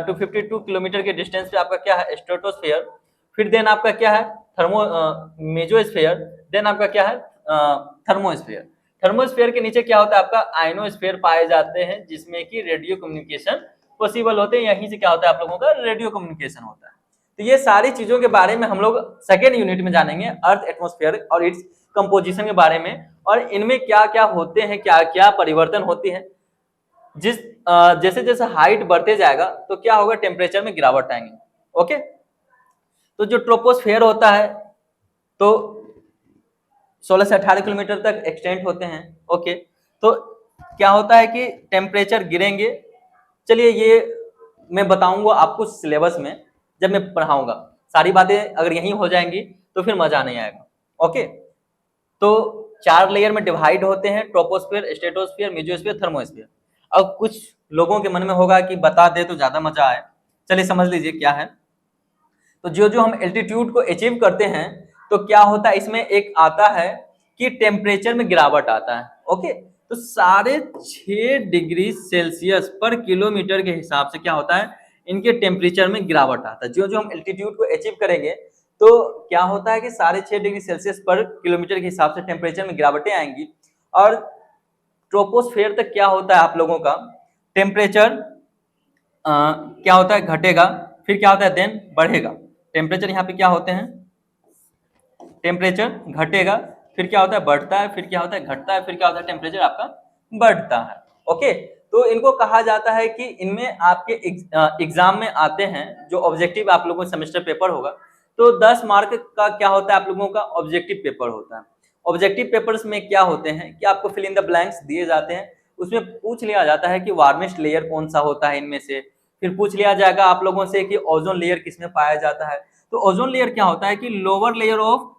to 52 किलोमीटर के डिस्टेंस पे आपका क्या है स्ट्रेटोस्फेयर, फिर देन आपका क्या है मेसोस्फेयर, देन आपका क्या है थर्मोस्फेयर। थर्मोस्फेयर के नीचे क्या होता है आपका आयनोस्फेयर पाए जाते हैं, जिसमें कि रेडियो कम्युनिकेशन पॉसिबल होते हैं। यहीं से क्या होता है आप लोगों का रेडियो कम्युनिकेशन होता है। तो ये सारी चीजों के बारे में हम लोग सेकेंड यूनिट में जानेंगे, अर्थ एटमॉस्फेयर और इट्स कंपोजिशन के बारे में, और इनमें क्या क्या होते हैं, क्या क्या परिवर्तन होती है। जैसे जैसे हाइट बढ़ते जाएगा तो क्या होगा, टेम्परेचर में गिरावट आएंगे। ओके, तो जो ट्रोपोस्फेयर होता है तो 16 से 18 किलोमीटर तक एक्सटेंड होते हैं। ओके, तो क्या होता है कि टेम्परेचर गिरेंगे। चलिए ये मैं बताऊंगा आपको सिलेबस में, जब मैं पढ़ाऊंगा सारी बातें अगर यहीं हो जाएंगी तो फिर मजा नहीं आएगा। ओके, तो 4 लेयर में डिवाइड होते हैं, ट्रोपोस्फेयर, स्ट्रेटोस्फेयर, मेसोस्फेयर, थर्मोस्फेयर। अब कुछ लोगों के मन में होगा कि बता दे तो ज्यादा मजा आए, चलिए समझ लीजिए क्या है। तो जो जो हम एल्टीट्यूड को अचीव करते हैं तो क्या होता है, इसमें एक आता है कि टेम्परेचर में गिरावट आता है। ओके, तो 6.5 डिग्री सेल्सियस पर किलोमीटर के हिसाब से क्या होता है, इनके टेम्परेचर में गिरावट आता है। जो जो हम एल्टीट्यूड को अचीव करेंगे तो क्या होता है कि 6.5 डिग्री सेल्सियस पर किलोमीटर के हिसाब से टेम्परेचर में गिरावटें आएंगी। और ट्रोपोस्फेयर तक क्या होता है आप लोगों का टेम्परेचर क्या होता है घटेगा, फिर क्या होता है देन बढ़ेगा। टेम्परेचर यहाँ पे क्या होते हैं, टेम्परेचर घटेगा, फिर क्या होता है बढ़ता है, फिर क्या होता है घटता है, फिर क्या होता है टेम्परेचर आपका बढ़ता है। ओके, तो इनको कहा जाता है कि इनमें आपके एग्जाम में आते हैं जो ऑब्जेक्टिव आप लोगों का सेमेस्टर पेपर होगा, तो 10 मार्क का क्या होता है आप लोगों का ऑब्जेक्टिव पेपर होता है। ऑब्जेक्टिव पेपर्स में क्या होते हैं कि आपको फिल इन द ब्लैंक्स दिए जाते हैं, उसमें पूछ लिया जाता है कि वार्मेस्ट लेयर कौन सा होता है इनमें से, फिर पूछ लिया जाएगा आप लोगों से कि ओजोन लेयर किसमें पाया जाता है। तो ओजोन लेयर क्या होता है कि लोअर लेयर ऑफ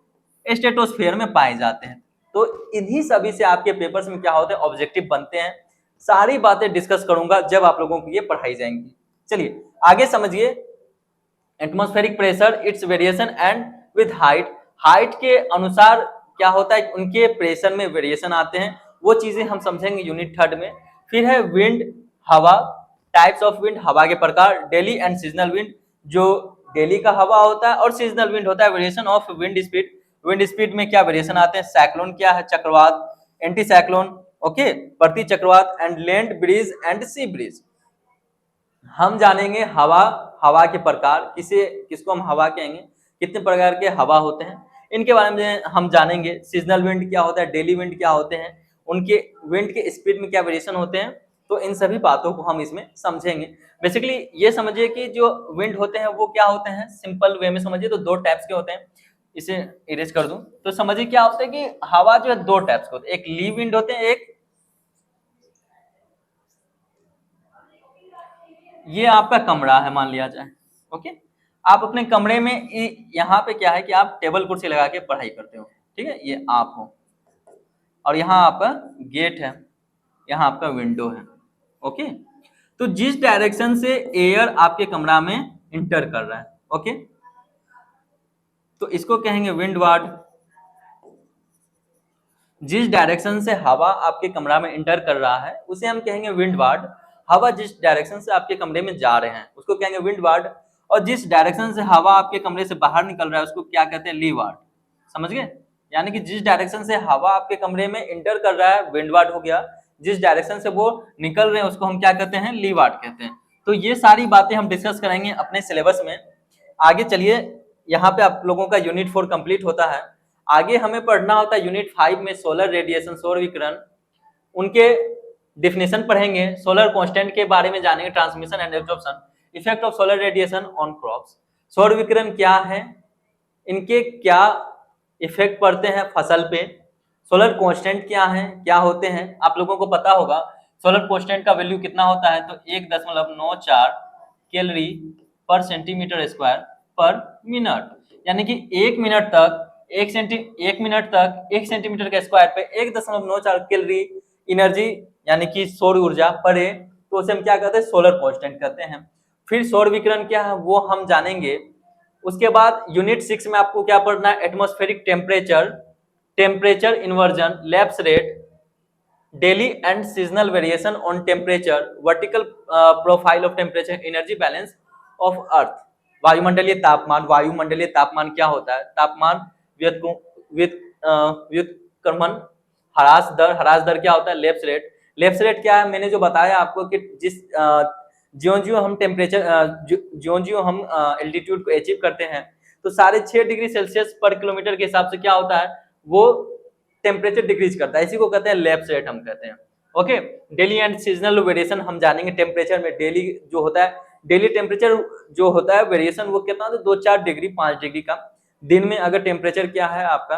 स्ट्रेटोस्फेयर में पाए जाते हैं। तो इन्हीं सभी से आपके पेपर्स में क्या होते हैं ऑब्जेक्टिव बनते हैं। सारी बातें डिस्कस करूंगा जब आप लोगों को ये पढ़ाई जाएंगी। चलिए आगे समझिए, atmospheric pressure it's variation and with height, height के अनुसार क्या होता है उनके प्रेशर में वेरिएशन आते हैं, वो चीजें हम समझेंगे यूनिट 3 में। फिर है विंड हवा, टाइप्स ऑफ विंड हवा के प्रकार, डेली एंड सीजनल विंड, जो डेली का हवा होता है और सीजनल विंड होता है, variation of wind speed, wind speed में क्या वेरिएशन आते हैं, साइक्लोन क्या है, चक्रवात, एंटी साइक्लोन, ओके, प्रति चक्रवात, and land breeze and sea breeze. हम जानेंगे हवा, हवा के प्रकार, किसको हम हवा कहेंगे, कितने प्रकार के हवा होते हैं, इनके बारे में हम जानेंगे। सीजनल विंड क्या होता है, डेली विंड क्या होते हैं, उनके विंड के स्पीड में क्या वेरिएशन होते हैं, तो इन सभी बातों को हम इसमें समझेंगे। बेसिकली ये समझिए कि जो विंड होते हैं वो क्या होते हैं, सिंपल वे में समझिए तो 2 टाइप्स के होते हैं। इसे इरेज कर दूं तो समझिए क्या होता है कि हवा जो है 2 टाइप्स के होते हैं, एक ली विंड होते हैं, एक ये आपका कमरा है मान लिया जाए। ओके, आप अपने कमरे में यहाँ पे क्या है कि आप टेबल कुर्सी लगा के पढ़ाई करते हो, ठीक है, ये आप हो, और यहाँ आपका गेट है, यहाँ आपका विंडो है। ओके, तो जिस डायरेक्शन से एयर आपके कमरा में इंटर कर रहा है, ओके, तो इसको कहेंगे विंड वार्ड। जिस डायरेक्शन से हवा आपके कमरा में इंटर कर रहा है उसे हम कहेंगे विंड वार्ड। हवा जिस डायरेक्शन से आपके कमरे में जा रहे हैं उसको कहेंगे विंड वार्ड, और जिस डायरेक्शन से हवा आपके कमरे से बाहर निकल रहा है उसको क्या कहते हैं, ली वार्ड। समझ गए, यानी कि जिस डायरेक्शन से हवा आपके कमरे में इंटर कर रहा है विंड वार्ड हो गया, जिस डायरेक्शन से वो निकल रहे हैं उसको हम क्या कहते हैं, ली वार्ड कहते हैं। तो ये सारी बातें हम डिस्कस करेंगे अपने सिलेबस में। आगे चलिए, यहाँ पे आप लोगों का यूनिट 4 कंप्लीट होता है। आगे हमें पढ़ना होता है यूनिट 5 में सोलर रेडिएशन, सौर विकिरण, उनके डिफिनेशन पढ़ेंगे, सोलर कांस्टेंट के बारे में जानेंगे, transmission and absorption, effect of solar radiation on crops, सौर विकिरण क्या है, इनके क्या इफेक्ट पड़ते हैं फसल पे, सोलर कांस्टेंट क्या है, क्या होते हैं, आप लोगों को पता होगा सोलर कांस्टेंट का वैल्यू कितना होता है, तो 1.94 कैलोरी पर सेंटीमीटर स्क्वायर पर मिनट, यानी कि 1 मिनट तक 1 सेंटीमीटर के स्क्वायर पे 1.94 कैलोरी एनर्जी यानी कि सौर ऊर्जा पड़े, तो उसे हम क्या कहते हैं, सोलर कांस्टेंट कहते हैं। फिर सौर विकिरण क्या है वो हम जानेंगे। उसके बाद यूनिट 6 में आपको क्या पढ़ना है, atmospheric temperature, temperature inversion, lapse rate, daily and seasonal variation on temperature, vertical profile of temperature, energy balance of earth, वायुमंडलीय तापमान। वायुमंडलीय तापमान क्या होता है, तापमान व्युत्क्रमण, ह्रास दर क्या होता है, लेप्स रेट। लेप्स रेट क्या है, मैंने जो बताया आपको कि जिस ज्यों हम टेम्परेचर ज्यों हम एल्टीट्यूड को अचीव करते हैं तो 6.5 डिग्री सेल्सियस पर किलोमीटर के हिसाब से क्या होता है वो टेम्परेचर डिक्रीज करता है, इसी को कहते हैं लेप्स रेट हम कहते हैं। Okay, daily and seasonal variation हम जानेंगे। टेम्परेचर में डेली जो होता है, डेली टेम्परेचर जो होता है वेरिएशन वो कितना होता है, 2-4 डिग्री 5 डिग्री का। दिन में अगर टेम्परेचर क्या है आपका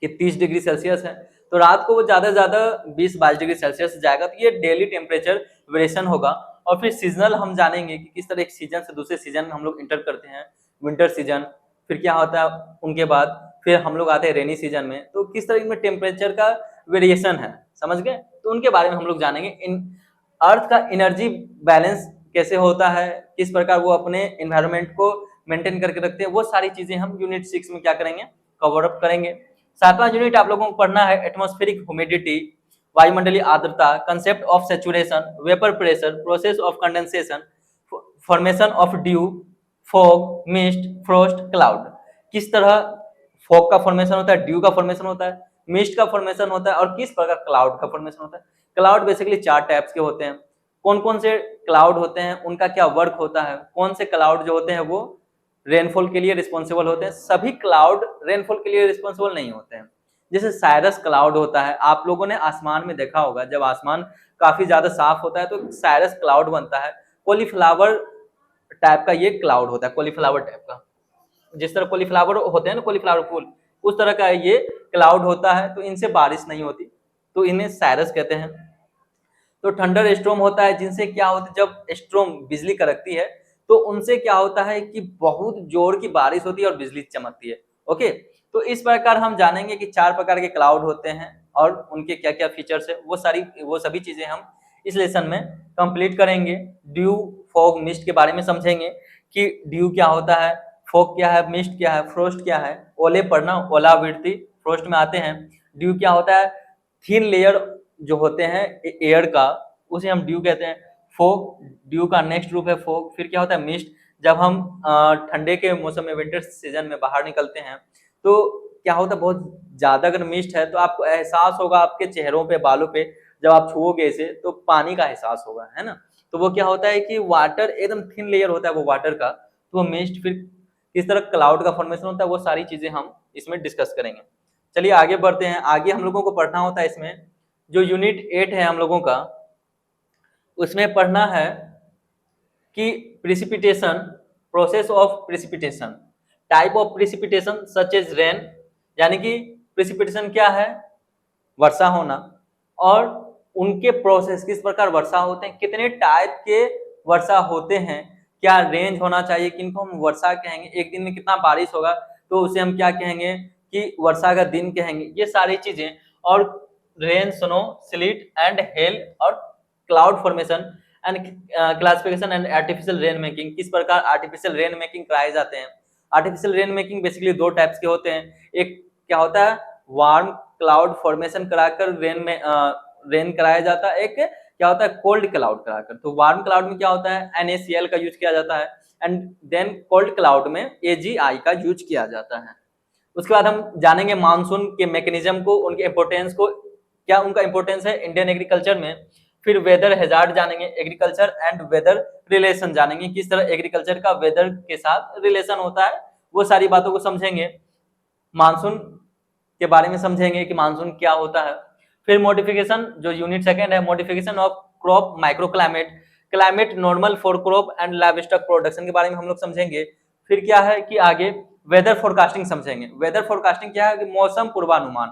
कि 30 डिग्री सेल्सियस है तो रात को वो ज्यादा से ज्यादा 20-22 डिग्री सेल्सियस जाएगा, तो ये डेली टेम्परेचर वेरिएशन होगा। और फिर सीजनल हम जानेंगे कि किस तरह एक सीजन से दूसरे सीजन में हम लोग इंटर करते हैं, विंटर सीजन, फिर क्या होता है उनके बाद फिर हम लोग आते हैं रेनी सीजन में, तो किस तरह में टेम्परेचर का वेरिएशन है, समझ गए, तो उनके बारे में हम लोग जानेंगे। इन अर्थ का एनर्जी बैलेंस कैसे होता है, किस प्रकार वो अपने एनवायरनमेंट को मेंटेन करके रखते हैं, वो सारी चीजें हम यूनिट 6 में क्या करेंगे, कवर अप करेंगे। 7वां यूनिट आप लोगों को पढ़ना है एटमॉस्फेरिक ह्यूमिडिटी, वायुमंडलीय आर्द्रता, concept of saturation, vapour pressure, process of condensation, formation of due, fog, mist, frost, cloud. किस तरह फॉग का फॉर्मेशन होता है, ड्यू का फॉर्मेशन होता है, मिस्ट का फॉर्मेशन होता है और किस प्रकार क्लाउड का फॉर्मेशन होता है। क्लाउड बेसिकली 4 टाइप्स के होते हैं। कौन कौन से क्लाउड होते हैं, उनका क्या वर्क होता है, कौन से क्लाउड जो होते हैं वो रेनफॉल के लिए रिस्पॉन्सिबल होते हैं। सभी क्लाउड रेनफॉल के लिए रिस्पॉन्सिबल नहीं होते हैं। जैसे साइरस क्लाउड होता है, आप लोगों ने आसमान में देखा होगा, जब आसमान काफी ज्यादा साफ होता है तो साइरस क्लाउड बनता है। कॉलीफ्लावर टाइप का ये क्लाउड होता है, कॉलीफ्लावर टाइप का, जिस तरह कॉलीफ्लावर होते हैं ना, कॉलीफ्लावर फूल, उस तरह का ये क्लाउड होता है। तो इनसे बारिश नहीं होती, तो इन्हें साइरस कहते हैं। तो थंडर स्टॉर्म होता है, जिनसे क्या होता है, जब स्टॉर्म बिजली कड़कती है तो उनसे क्या होता है कि बहुत जोर की बारिश होती है और बिजली चमकती है। ओके, तो इस प्रकार हम जानेंगे कि 4 प्रकार के क्लाउड होते हैं और उनके क्या क्या फीचर्स है, वो सभी चीजें हम इस लेसन में कंप्लीट करेंगे। ड्यू, फॉग, मिस्ट के बारे में समझेंगे कि ड्यू क्या होता है, फॉग क्या है, मिस्ट क्या है, फ्रोस्ट क्या है, ओले पड़ना, ओलावृष्टि फ्रोस्ट में आते हैं। ड्यू क्या होता है, थिन लेयर जो होते हैं एयर का, उसे हम ड्यू कहते हैं। फॉग, ड्यू का नेक्स्ट रूप है फॉग। फिर क्या होता है मिस्ट, जब हम ठंडे के मौसम में, विंटर सीजन में बाहर निकलते हैं तो क्या होता है, बहुत ज्यादा अगर मिस्ट है तो आपको एहसास होगा आपके चेहरों पे, बालों पे, जब आप छुओगे इसे तो पानी का एहसास होगा, है ना। तो वो क्या होता है कि वाटर एकदम थिन लेयर होता है वो वाटर का, तो वो मिस्ट। फिर किस तरह क्लाउड का फॉर्मेशन होता है, वो सारी चीजें हम इसमें डिस्कस करेंगे। चलिए आगे बढ़ते हैं। आगे हम लोगों को पढ़ना होता है इसमें, जो यूनिट 8 है हम लोगों का, उसमें पढ़ना है कि precipitation, process of precipitation, type of precipitation such as rain, यानी कि प्रिसिपिटेशन क्या है, वर्षा होना, और उनके प्रोसेस, किस प्रकार वर्षा होते हैं, कितने टाइप के वर्षा होते हैं, क्या रेंज होना चाहिए, किनको हम वर्षा कहेंगे, एक दिन में कितना बारिश होगा तो उसे हम क्या कहेंगे कि वर्षा का दिन कहेंगे, ये सारी चीजें। और rain, snow, sleet and hail और cloud formation and classification and artificial rain making, किस प्रकार आर्टिफिशियल रेन मेकिंग कराए जाते हैं। Artificial rain making basically 2 types के होते हैं। एक क्या होता है, वार्म क्लाउड फॉर्मेशन कराकर रेन कराया जाता है। एक क्या होता है, कोल्ड क्लाउड कराकर। तो वार्म क्लाउड में क्या होता है, NaCl का यूज किया जाता है, एंड देन कोल्ड क्लाउड में AgI का यूज किया जाता है। उसके बाद हम जानेंगे मानसून के मैकेनिज्म को, उनके इंपोर्टेंस को, क्या उनका इंपोर्टेंस है इंडियन एग्रीकल्चर में। फिर वेदर हैजार्ड जानेंगे, एग्रीकल्चर एंड वेदर रिलेशन जानेंगे, किस तरह एग्रीकल्चर का वेदर के साथ रिलेशन होता है, वो सारी बातों को समझेंगे। मानसून के बारे में समझेंगे कि मानसून क्या होता है। फिर मॉडिफिकेशन, जो यूनिट 2 है, modification of crop micro climate, climate normal for crop and livestock production के बारे में हम लोग समझेंगे। फिर क्या है कि आगे वेदर फोरकास्टिंग समझेंगे। वेदर फोरकास्टिंग क्या है कि मौसम पूर्वानुमान।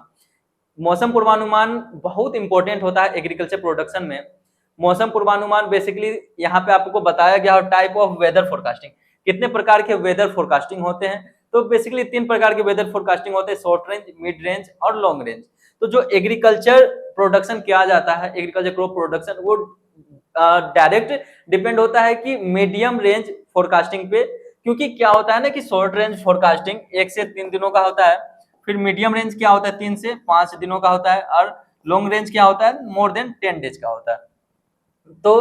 मौसम पूर्वानुमान बहुत इंपॉर्टेंट होता है एग्रीकल्चर प्रोडक्शन में। मौसम पूर्वानुमान बेसिकली यहाँ पे आपको बताया गया है टाइप ऑफ वेदर फोरकास्टिंग, कितने प्रकार के वेदर फोरकास्टिंग होते हैं। तो बेसिकली 3 प्रकार के वेदर फोरकास्टिंग होते हैं, शॉर्ट रेंज, मिड रेंज और लॉन्ग रेंज। तो जो एग्रीकल्चर प्रोडक्शन किया जाता है, एग्रीकल्चर क्रॉप प्रोडक्शन, वो डायरेक्ट डिपेंड होता है कि मीडियम रेंज फोरकास्टिंग पे, क्योंकि क्या होता है ना कि शॉर्ट रेंज फोरकास्टिंग 1 से 3 दिनों का होता है, फिर मीडियम रेंज क्या होता है 3 से 5 दिनों का होता है, और लॉन्ग रेंज क्या होता है मोर देन 10 डेज का होता है। तो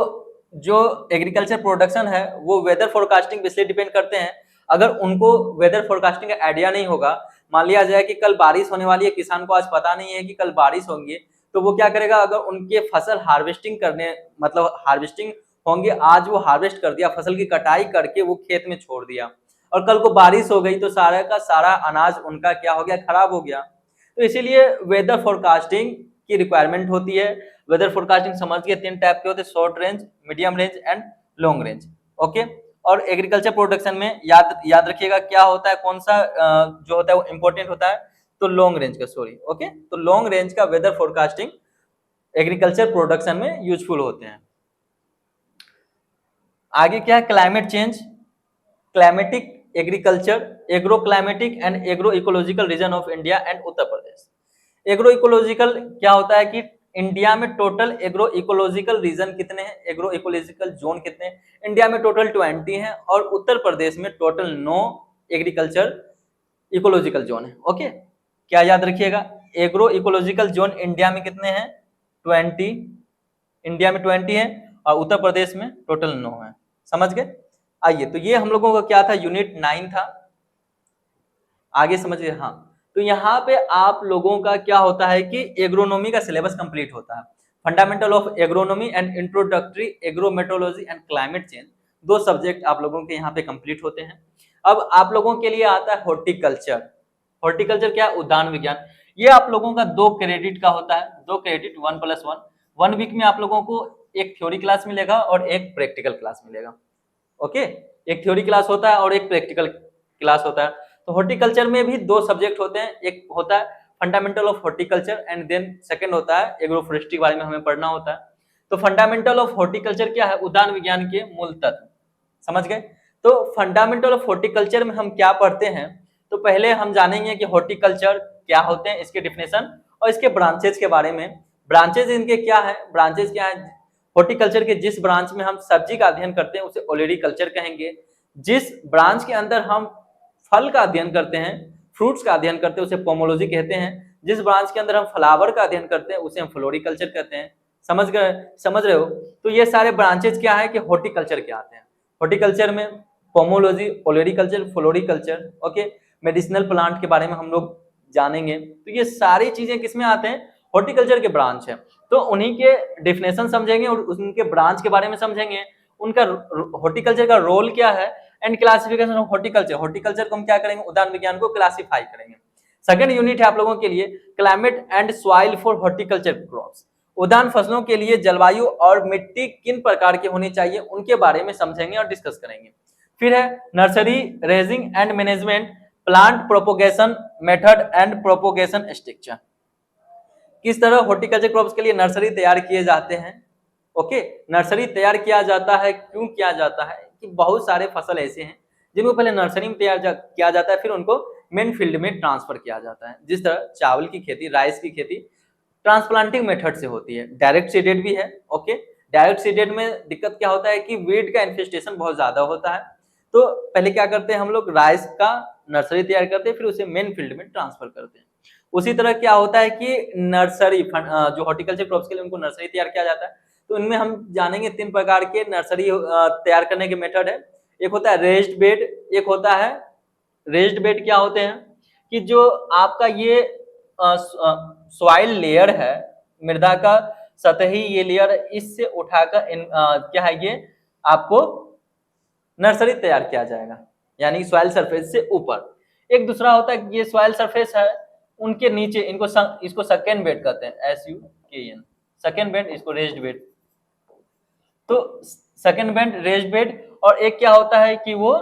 जो एग्रीकल्चर प्रोडक्शन है वो वेदर फोरकास्टिंग पे डिपेंड करते हैं। अगर उनको वेदर फोरकास्टिंग का आइडिया नहीं होगा, मान लिया जाए कि कल बारिश होने वाली है, किसान को आज पता नहीं है कि कल बारिश होंगी, तो वो क्या करेगा, अगर उनके फसल हार्वेस्टिंग करने, मतलब हार्वेस्टिंग होंगे, आज वो हार्वेस्ट कर दिया, फसल की कटाई करके वो खेत में छोड़ दिया, और कल को बारिश हो गई तो सारा का सारा अनाज उनका क्या हो गया, खराब हो गया। तो इसीलिए वेदर फोरकास्टिंग की रिक्वायरमेंट होती है। वेदर फोरकास्टिंग समझ के 3 टाइप के होते हैं, short range, medium range and long range. Okay, और एग्रीकल्चर प्रोडक्शन में याद रखिएगा क्या होता है, कौन सा जो होता है वो इंपॉर्टेंट होता है, तो लॉन्ग रेंज का, सॉरी, ओके, तो लॉन्ग रेंज का वेदर फोरकास्टिंग एग्रीकल्चर प्रोडक्शन में यूजफुल होते हैं। आगे क्या है, climate change, climatic agriculture, agro climatic and agro ecological region of India and Uttar Pradesh. Agro ecological क्या होता है कि इंडिया में टोटल एग्रो इकोलॉजिकल रीजन कितने हैं, एग्रो इकोलॉजिकल जोन कितने हैं, इंडिया में टोटल 20 हैं, और उत्तर प्रदेश में टोटल 9 एग्रीकल्चर इकोलॉजिकल जोन है। ओके, क्या याद रखिएगा, एग्रो इकोलॉजिकल जोन इंडिया में कितने हैं, 20, इंडिया में 20 है, और उत्तर प्रदेश में टोटल 9 है। समझ गए। आइए, तो ये हम लोगों का क्या था, यूनिट 9 था। आगे समझिए। हाँ, तो यहाँ पे आप लोगों का क्या होता है कि एग्रोनॉमी का सिलेबस कंप्लीट होता है। Fundamental of agronomy and introductory agrometeorology and climate change, 2 subject आप लोगों के यहाँ पे कंप्लीट होते हैं। अब आप लोगों के लिए आता है हॉर्टिकल्चर। हॉर्टिकल्चर क्या है? उद्यान विज्ञान। ये आप लोगों का 2 क्रेडिट का होता है, 2 क्रेडिट 1+1। 1 वीक में आप लोगों को एक थ्योरी क्लास मिलेगा और एक प्रैक्टिकल क्लास मिलेगा। ओके, एक थ्योरी क्लास होता है और एक प्रैक्टिकल क्लास होता है। तो हॉर्टिकल्चर में भी 2 सब्जेक्ट होते हैं, एक होता है fundamental of horticulture and then second होता है एग्रोफॉरेस्ट्री के बारे में हमें पढ़ना होता है। तो फंडामेंटल ऑफ हॉर्टिकल्चर क्या है? उद्यान विज्ञान के मूल तत्व, समझ गए। तो फंडामेंटल ऑफ हॉर्टिकल्चर में हम क्या पढ़ते हैं? तो पहले हम जानेंगे कि हॉर्टिकल्चर क्या होते हैं, इसके डिफिनेशन और इसके ब्रांचेज के बारे में। ब्रांचेज इनके क्या है? ब्रांचेज क्या है? हॉर्टिकल्चर के जिस ब्रांच में हम सब्जी का अध्ययन करते हैं उसे ओलेरीकल्चर कहेंगे। जिस ब्रांच के अंदर हम फल का अध्ययन करते हैं, फ्रूट्स का अध्ययन करते हैं, उसे पोमोलॉजी कहते हैं। जिस ब्रांच के अंदर हम फ्लावर का अध्ययन करते हैं उसे हम फ्लोरिकल्चर कहते हैं। समझ रहे हो? तो ये सारे ब्रांचेज क्या है कि हॉर्टिकल्चर के आते हैं। हॉर्टिकल्चर में pomology, olericulture, floriculture, okay, medicinal plant के बारे में हम लोग जानेंगे। तो ये सारी चीजें किसमें आते हैं? हॉर्टिकल्चर के ब्रांच है। तो उन्हीं के डिफिनेशन समझेंगे और उनके ब्रांच के बारे में समझेंगे, उनका हॉर्टिकल्चर का रोल क्या है and classification of horticulture. Horticulture को हम क्या करेंगे? उद्यान विज्ञान को क्लासिफाई करेंगे। सेकंड यूनिट है आप लोगों के लिए climate and soil for horticulture crops. उद्यान फसलों के लिए जलवायु और मिट्टी किन प्रकार की होनी चाहिए उनके बारे में समझेंगे और डिस्कस करेंगे। फिर है nursery raising and management, plant propagation method and propagation structure. किस तरह हॉर्टिकल्चर क्रॉप्स के लिए नर्सरी तैयार किए जाते हैं। ओके, नर्सरी तैयार किया जाता है, क्यों किया जाता है कि बहुत सारे फसल ऐसे हैं जिनको पहले नर्सरी में तैयार किया जाता है, फिर उनको मेन फील्ड में ट्रांसफर किया जाता है। जिस तरह चावल की खेती, राइस की खेती ट्रांसप्लांटिंग मेथड से होती है। डायरेक्ट सीडेड भी है। ओके, डायरेक्ट सीडेड में दिक्कत क्या होता है कि वीड का इन्फेस्टेशन बहुत ज्यादा होता है। तो पहले क्या करते हैं हम लोग? राइस का नर्सरी तैयार करते हैं, फिर उसे मेन फील्ड में ट्रांसफर करते हैं। उसी तरह क्या होता है कि नर्सरी जो हॉर्टिकल्चर क्रॉप्स के लिए उनको नर्सरी तैयार किया जाता है। तो इनमें हम जानेंगे 3 प्रकार के नर्सरी तैयार करने के मेथड है। एक होता है रेज्ड बेड, एक होता है रेज्ड बेड क्या होते हैं कि जो आपका ये सॉइल लेयर है, मृदा का सतही ये लेयर, इससे उठाकर क्या है ये आपको नर्सरी तैयार किया जाएगा, यानी सॉइल सरफेस से ऊपर। एक दूसरा होता है ये सॉइल सरफेस है उनके नीचे, इसको सेकंड बेड कहते हैं, SUKN, सेकंड बेड, इसको रेज्ड बेड। तो सेकंड बेड, रेज्ड बेड, और एक क्या होता है कि वो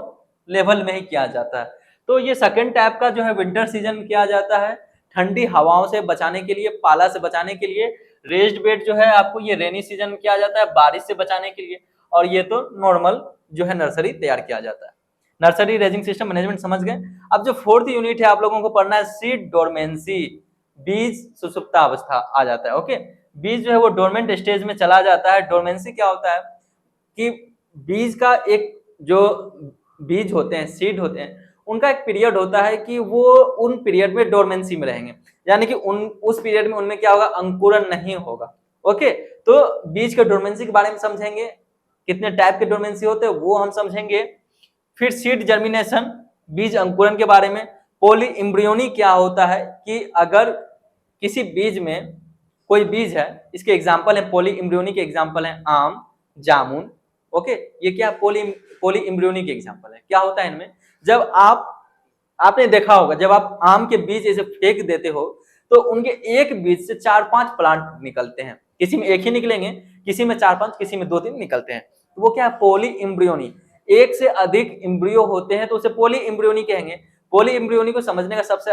लेवल में ही किया जाता है। तो ये सेकंड टाइप का जो है विंटर सीजन में किया जाता है, ठंडी हवाओं से बचाने के लिए, पाला से बचाने के लिए। रेज्ड बेड जो है आपको ये रेनी सीजन में किया जाता है, बारिश से बचाने के लिए। और ये तो नॉर्मल जो है नर्सरी तैयार किया जाता है। नर्सरी रेजिंग सिस्टम मैनेजमेंट समझ गए। अब जो 4th यूनिट है आप लोगों को पढ़ना है सीड डोरमेंसी, बीज सुसुप्तावस्था आ जाता है। ओके, बीज जो है वो डोरमेंट स्टेज में चला जाता है। डोरमेंसी क्या होता है कि बीज का एक जो बीज होते हैं, सीड होते हैं, उनका एक पीरियड होता है कि वो उन पीरियड में डोरमेंसी में रहेंगे, यानी कि उस पीरियड में उनमें क्या होगा? अंकुरन नहीं होगा। ओके, तो बीज के डोरमेंसी के बारे में समझेंगे, कितने टाइप के डोरमेंसी होते हैं वो हम समझेंगे। फिर सीड जर्मिनेशन, बीज अंकुरन के बारे में। पोली इम्ब्रियोनी क्या होता है कि अगर किसी बीज में कोई बीज है, इसके एग्जाम्पल है पोली इम्ब्रियोनी के एग्जाम्पल है आम, जामुन। ओके, ये क्या पोली इम्ब्रियोनी के एग्जाम्पल है। क्या होता है इनमें? जब आपने देखा होगा जब आप आम के बीज ऐसे फेंक देते हो तो उनके एक बीज से 4-5 प्लांट निकलते हैं। किसी में एक ही निकलेंगे, किसी में 4-5, किसी में 2-3 निकलते हैं। तो वो क्या है? पोली इम्ब्रियोनी। एक से अधिक इम्ब्रियो होते हैं तो उसे पोली इम्ब्रियोनी कहेंगे। पोली इम्ब्रियोनी को समझने का सबसे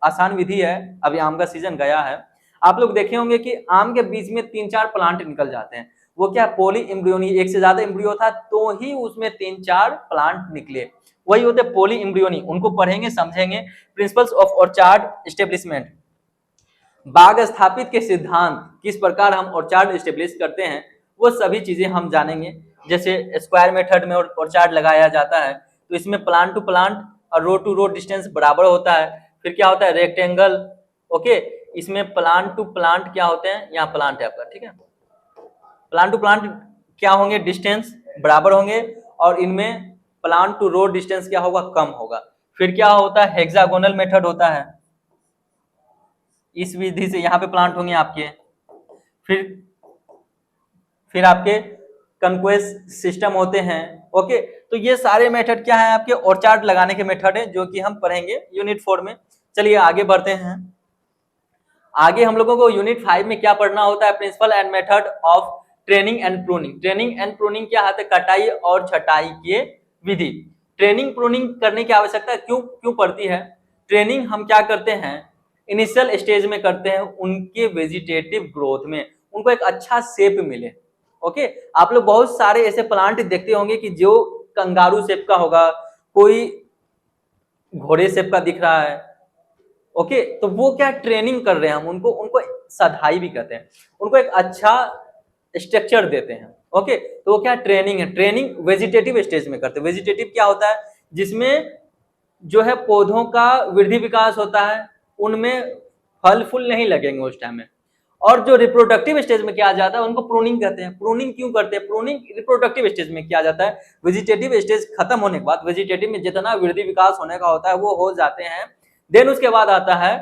आसान विधि है, अभी आम का सीजन गया है, आप लोग देखे होंगे कि आम के बीच में 3-4 प्लांट निकल जाते हैं। वो क्या? पोली इम्ब्रियोनी। एक से ज्यादा इम्ब्रियो था तो ही उसमें 3-4 प्लांट निकले, वही होते पोली इम्ब्रियोनी। उनको पढ़ेंगे, समझेंगे। प्रिंसिपल्स ऑफ ऑर्चार्ड एस्टेब्लिशमेंट, बाग स्थापित के सिद्धांत, किस प्रकार हम ऑर्चार्ड एस्टेब्लिश करते हैं, वो सभी चीजें हम जानेंगे। जैसे स्क्वायर मेथड में ऑर्चार्ड लगाया जाता है तो इसमें प्लांट टू प्लांट और रो टू रो डिस्टेंस बराबर होता है। फिर क्या होता है? रेक्टेंगल। ओके, इसमें प्लांट टू प्लांट क्या होते हैं? यहाँ प्लांट है आपका, ठीक है, प्लांट टू प्लांट क्या होंगे? डिस्टेंस बराबर होंगे, और इनमें प्लांट टू रो डिस्टेंस क्या होगा? कम होगा। फिर क्या होता है, हेक्सागोनल मेथड होता है, इस विधि से यहाँ पे प्लांट होंगे आपके। फिर आपके कन्क्वेस्ट सिस्टम होते हैं। ओके, तो ये सारे मेथड क्या है आपके ऑर्चार्ड लगाने के मेथड है, जो कि हम पढ़ेंगे यूनिट 4 में। चलिए आगे बढ़ते हैं। आगे हम लोगों को यूनिट 5 में क्या पढ़ना होता है, principle and method of training and pruning. Training and pruning क्या होता है, कटाई और छटाई के विधि। ट्रेनिंग प्रूनिंग करने की आवश्यकता क्यों पड़ती है? ट्रेनिंग हम क्या करते हैं, इनिशियल स्टेज में करते हैं, उनके वेजिटेटिव ग्रोथ में उनको एक अच्छा शेप मिले। ओके, आप लोग बहुत सारे ऐसे प्लांट देखते होंगे कि जो कंगारू शेप का होगा, कोई घोड़े शेप का दिख रहा है। ओके, तो वो क्या ट्रेनिंग कर रहे हैं, हम उनको सधाई भी कहते हैं, उनको एक अच्छा स्ट्रक्चर देते हैं। ओके, तो वो क्या ट्रेनिंग है, ट्रेनिंग वेजिटेटिव स्टेज में करते हैं। वेजिटेटिव क्या होता है, जिसमें जो है पौधों का वृद्धि विकास होता है, उनमें फल फूल नहीं लगेंगे उस टाइम में। और जो रिप्रोडक्टिव स्टेज में किया जाता है उनको प्रूनिंग कहते हैं। प्रूनिंग क्यों करते हैं, प्रूनिंग रिप्रोडक्टिव स्टेज में किया जाता है। वेजिटेटिव स्टेज खत्म होने के बाद, वेजिटेटिव में जितना वृद्धि विकास होने का होता है वो हो जाते हैं, देन उसके बाद आता है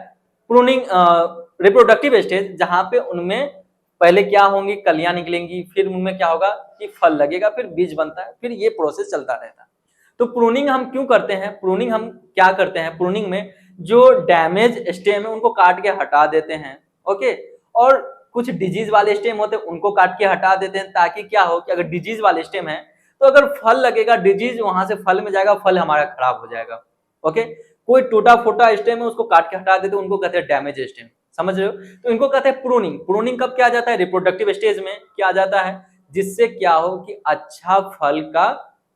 प्रूनिंग रिप्रोडक्टिव स्टेज, जहां पे उनमें पहले क्या होंगी, कलियां निकलेंगी, फिर उनमें क्या होगा कि फल लगेगा, फिर बीज बनता है, फिर ये प्रोसेस चलता रहता है। तो प्रूनिंग हम क्यों करते हैं, प्रूनिंग हम क्या करते हैं, प्रूनिंग में जो डैमेज स्टेम है उनको काट के हटा देते हैं। ओके, और कुछ डिजीज वाले स्टेम होते हैं उनको काट के हटा देते हैं, ताकि क्या हो कि अगर डिजीज वाले स्टेम है तो अगर फल लगेगा, डिजीज वहां से फल में जाएगा, फल हमारा खराब हो जाएगा। ओके, कोई टूटा फूटा स्टेम है उसको काट के हटा देते हैं, उनको कहते हैं डैमेज स्टेम। समझ रहे हो? तो इनको कहते हैं प्रूनिंग। प्रूनिंग कब किया जाता है, रिप्रोडक्टिव स्टेज में किया जाता है, जिससे क्या हो कि अच्छा फल का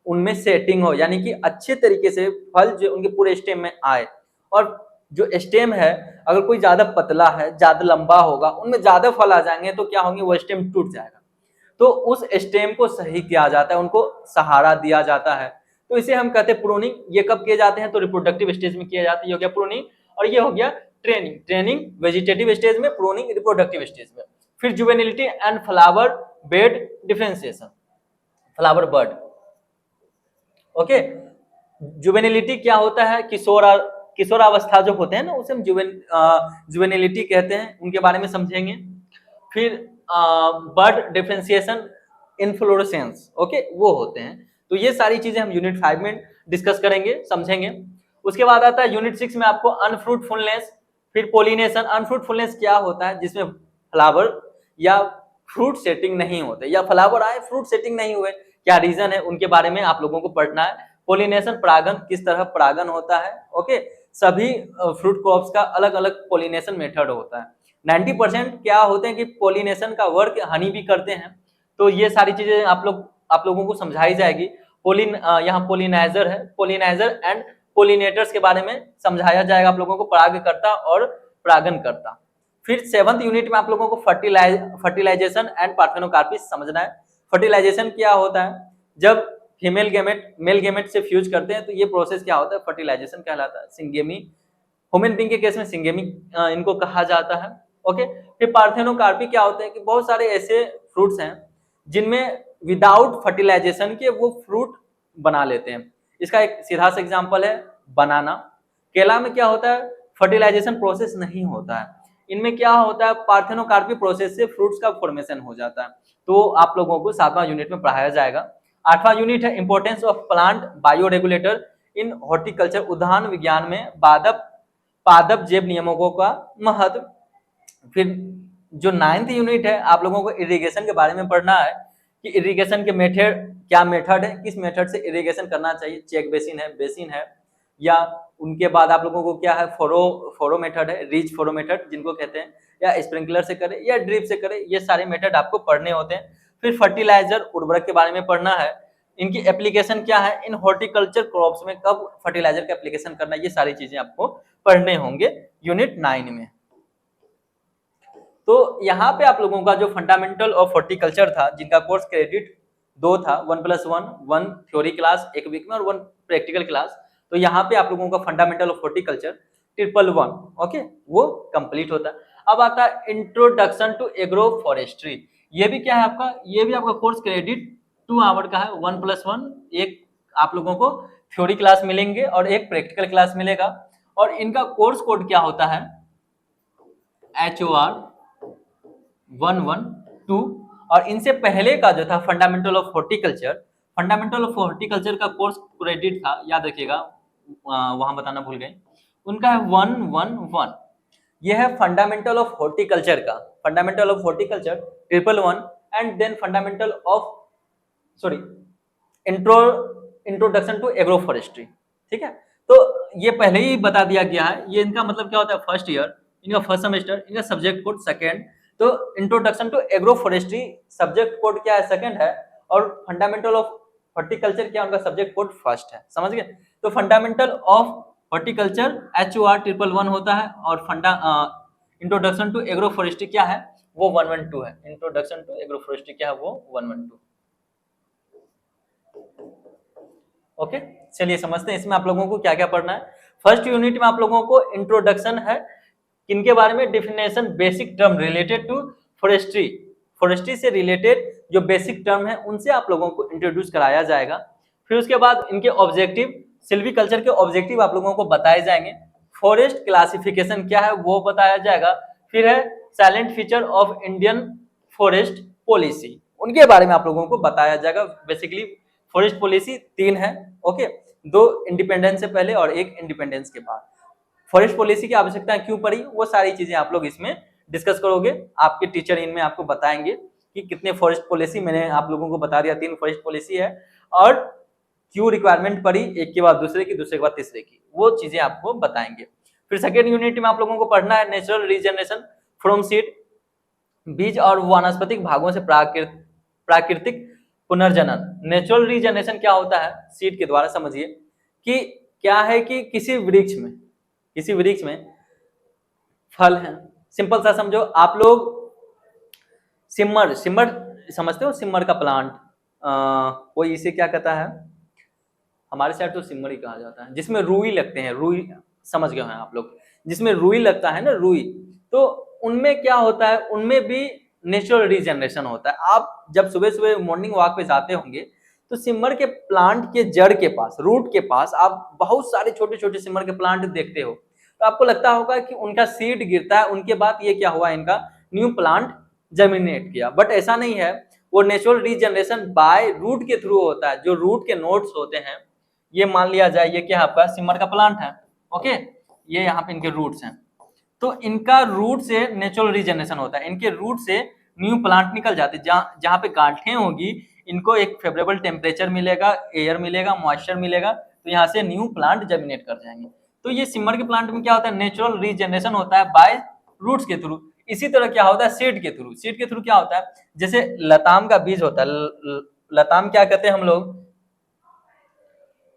उनमें सेटिंग हो, यानी कि अच्छे तरीके से फल जो उनके पूरे स्टेम में आए। और जो स्टेम है अगर कोई ज्यादा पतला है, ज्यादा लंबा होगा, उनमें ज्यादा फल आ जाएंगे तो क्या होंगे, वो स्टेम टूट जाएगा। तो उस स्टेम को सही किया जाता है, उनको सहारा दिया जाता है। तो इसे हम कहते हैं प्रूनिंग। ये कब किए जाते हैं, तो रिप्रोडक्टिव स्टेज में किया जाता है। ये हो गया प्रूनिंग, और ये हो गया ट्रेनिंग। ट्रेनिंग वेजिटेटिव स्टेज में, प्रूनिंग रिप्रोडक्टिव स्टेज में। फिर juvenility and flower bed differentiation, flower bird. Okay, juvenility क्या होता है, किशोरावस्था जो होते हैं ना, उसे हम जुवेनिलिटी कहते हैं, उनके बारे में समझेंगे। फिर बर्ड डिफरेंशिएशन, इनफ्लोरेसेंस, ओके, वो होते हैं। तो ये सारी चीजें हम यूनिट 5 में डिस्कस करेंगे, समझेंगे। उसके बाद आता है यूनिट 6 में आपको अनफ्रूटफुलनेस, फिर पोलिनेशन। अनफ्रूटफुलनेस क्या होता है, जिसमें फ्लावर या फ्रूट सेटिंग नहीं होते, या फ्लावर आए फ्रूट सेटिंग नहीं हुए, क्या रीजन है, उनके बारे में आप लोगों को पढ़ना है। पोलिनेशन, परागन, किस तरह परागन होता है। ओके, सभी फ्रूट क्रॉप्स का अलग अलग पोलिनेशन मेथड होता है। 90% क्या होते हैं कि पोलिनेशन का वर्क हनी भी करते हैं। तो ये सारी चीजें आप लोगों को समझाई जाएगी। यहाँ पोलिनाइजर है, पोलिनाइजर एंड पोलिनेटर्स के बारे में समझाया जाएगा आप लोगों को, परागकर्ता और परागनकर्ता। फिर 7th यूनिट में आप लोगों को फर्टिलाइजेशन एंड पार्थेनोकार्पिस समझना है। फर्टिलाइजेशन क्या होता है, जब फीमेल गेमेट मेल गेमेट से फ्यूज करते हैं तो ये प्रोसेस क्या होता है, फर्टिलाइजेशन कहलाता है। सिंगेमी, ह्यूमन बीइंग के केस में सिंगेमी इनको कहा जाता है। ओके, फिर पार्थेनोकार्पी क्या होते हैं कि बहुत सारे ऐसे फ्रूट्स हैं जिनमें विदाउट फर्टिलाइजेशन के वो फ्रूट बना लेते हैं। इसका एक सीधा सा एग्जांपल है बनाना। केला में क्या होता है, फर्टिलाइजेशन प्रोसेस नहीं होता है। इनमें क्या होता है, पार्थेनोकार्पी प्रोसेस से फ्रूट्स का फॉर्मेशन हो जाता है। तो आप लोगों को 7वां यूनिट में पढ़ाया जाएगा। 8वां यूनिट है importance of plant bioregulator in horticulture. उद्यान विज्ञान में पादप जैव नियमों का महत्व। फिर जो 9th यूनिट है आप लोगों को इरिगेशन के बारे में पढ़ना है कि इरिगेशन के मेथड, क्या मेथड है, किस मेथड से इरिगेशन करना चाहिए। चेक बेसिन है, या उनके बाद आप लोगों को क्या है, फोरो मेथड है, रिच फोरो मेथड जिनको कहते हैं, या स्प्रिंकलर से करे या ड्रिप से करे, ये सारे मेथड आपको पढ़ने होते हैं। फिर फर्टिलाइजर, उर्वरक के बारे में पढ़ना है, इनकी एप्लीकेशन क्या है, इन हॉर्टिकल्चर क्रॉप्स में कब फर्टिलाइजर का एप्लीकेशन करना है, ये सारी चीजें आपको पढ़ने होंगे यूनिट 9 में। तो यहाँ पे आप लोगों का जो फंडामेंटल ऑफ हॉर्टिकल्चर था, जिनका कोर्स क्रेडिट 2 था, 1+1, 1 थ्योरी क्लास एक वीक में और 1 प्रैक्टिकल क्लास। तो यहाँ पे आप लोगों का फंडामेंटल ऑफ हॉर्टिकल्चर 111, ओके, वो कंप्लीट होता है। अब आता है इंट्रोडक्शन टू एग्रो फॉरेस्ट्री। ये भी क्या है आपका, ये भी आपका कोर्स क्रेडिट 2 आवर का है, 1+1 एक आप लोगों को थ्योरी क्लास मिलेंगे और एक प्रैक्टिकल क्लास मिलेगा। और इनका कोर्स कोड क्या होता है, HOR 112। और इनसे पहले का जो था fundamental of horticulture, fundamental of horticulture का कोर्स क्रेडिट था, याद रखिएगा, वहां बताना भूल गए, उनका है 111। यह है फंडामेंटल ऑफ हॉर्टिकल्चर का, fundamental of horticulture 111। And then fundamental of sorry introduction to agro forestry. ठीक है, तो ये पहले ही बता दिया गया है। ये इनका मतलब क्या होता है, फर्स्ट ईयर, इनका फर्स्ट सेमेस्टर, इनका सब्जेक्ट कोड सेकेंड। तो introduction to agro forestry subject code क्या है, सेकेंड है। और फंडामेंटल ऑफ हॉर्टिकल्चर क्या, उनका सब्जेक्ट कोड फर्स्ट है। समझ गए? तो फंडामेंटल ऑफ हॉर्टिकल्चर HOR 111 होता है, और इंट्रोडक्शन टू एग्रो फॉरेस्ट्री क्या है, वो 112 है। इंट्रोडक्शन टू एग्रो फॉरेस्ट्री क्या है, वो 112। ओके, चलिए समझते हैं इसमें आप लोगों को क्या क्या पढ़ना है। फर्स्ट यूनिट में आप लोगों को इंट्रोडक्शन है, किनके बारे में, definition, basic term related to forestry, forestry से रिलेटेड जो बेसिक टर्म है उनसे आप लोगों को इंट्रोड्यूस कराया जाएगा। फिर उसके बाद इनके ऑब्जेक्टिव, सिल्वीकल्चर के ऑब्जेक्टिव आप लोगों को बताए जाएंगे। फॉरेस्ट क्लासिफिकेशन क्या है वो बताया जाएगा। फिर है silent feature of Indian forest policy, उनके बारे में आप लोगों को बताया जाएगा। बेसिकली फॉरेस्ट पॉलिसी 3 है, ओके, 2 इंडिपेंडेंस से पहले और 1 इंडिपेंडेंस के बाद। फॉरेस्ट पॉलिसी की आवश्यकता क्यों पड़ी, वो सारी चीजें आप लोग इसमें डिस्कस करोगे। आपके टीचर इनमें आपको बताएंगे कि कितने फॉरेस्ट पॉलिसी, मैंने आप लोगों को बता दिया 3 फॉरेस्ट पॉलिसी है, और क्यों रिक्वायरमेंट पड़ी, एक के बाद दूसरे की, दूसरे के बाद तीसरे की, वो चीजें आपको बताएंगे। फिर सेकेंड यूनिट में आप लोगों को पढ़ना है नेचुरल रीजनरेशन फ्रॉम सीड, बीज और वानस्पतिक भागों से प्राकृतिक पुनर्जनन। नेचुरल रीजनरेशन क्या होता है, सीड के द्वारा। समझिए कि क्या है कि किसी वृक्ष में फल है, सिंपल सा समझो आप लोग, सिमर समझते हो, सिमर का प्लांट, कोई इसे क्या कहता है, हमारे साइड तो सिमर ही कहा जाता है, जिसमें रुई लगते हैं, रुई समझ गए हैं आप लोग, जिसमें रुई लगता है ना, रुई, तो उनमें क्या होता है, उनमें भी नेचुरल रीजनरेशन होता है। आप जब सुबह सुबह मॉर्निंग वॉक पे जाते होंगे तो सिमर के प्लांट के जड़ के पास, रूट के पास आप बहुत सारे छोटे छोटे सिमर के प्लांट देखते हो, तो आपको लगता होगा कि उनका सीड गिरता है, उनके बाद ये क्या हुआ, इनका न्यू प्लांट जर्मिनेट किया। बट ऐसा नहीं है, वो नेचुरल रीजनरेशन बाय रूट के थ्रू होता है। जो रूट के नोड्स होते हैं, ये मान लिया जाए ये क्या आपका सिमर का प्लांट है, ओके, ये यहाँ पे इनके रूट्स हैं, तो इनका रूट से नेचुरल रीजनरेशन होता है। इनके रूट से न्यू प्लांट निकल जाते हैं, जहाँ पे गांठें होगी, इनको एक फेवरेबल टेम्परेचर मिलेगा, एयर मिलेगा, मॉइस्चर मिलेगा, तो यहाँ से न्यू प्लांट जर्मिनेट कर जाएंगे। तो ये सिमर के प्लांट में क्या होता है, नेचुरल रीजनरेशन होता है बाय रूट्स के थ्रू। इसी तरह क्या होता है सीड के थ्रू, सीड के थ्रू क्या होता है, जैसे लताम का बीज होता है, लताम क्या कहते हैं हम लोग,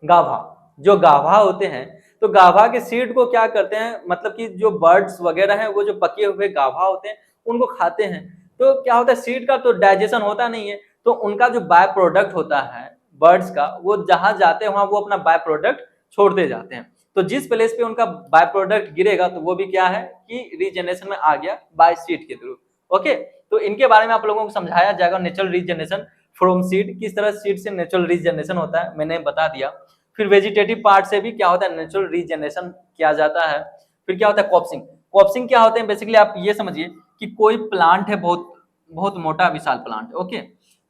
गाभा, जो गाभा होते हैं, तो गाभा के सीड को क्या करते हैं, मतलब कि जो बर्ड्स वगैरह हैं वो जो पके हुए गाभा होते हैं उनको खाते हैं। तो क्या होता है, सीड का तो डाइजेशन होता नहीं है, तो उनका जो बाय प्रोडक्ट होता है बर्ड्स का, वो जहां जाते हैं वहां वो अपना बाय प्रोडक्ट छोड़ते जाते हैं। तो जिस प्लेस पे उनका बाय प्रोडक्ट गिरेगा तो वो भी क्या है कि रीजनरेशन में आ गया बाय सीड के थ्रू। ओके, तो इनके बारे में आप लोगों को समझाया जाएगा, नेचुरल रीजनरेशन फ्रॉम सीड, किस तरह सीड से नेचुरल रीजनरेशन होता है मैंने बता दिया। फिर वेजिटेटिव पार्ट से भी क्या होता है, नेचुरल रीजनरेशन किया जाता है। फिर क्या होता है कॉप्सिंग, कॉप्सिंग क्या होते हैं, बेसिकली आप ये समझिए कि कोई प्लांट है, बहुत बहुत मोटा विशाल प्लांट, ओके,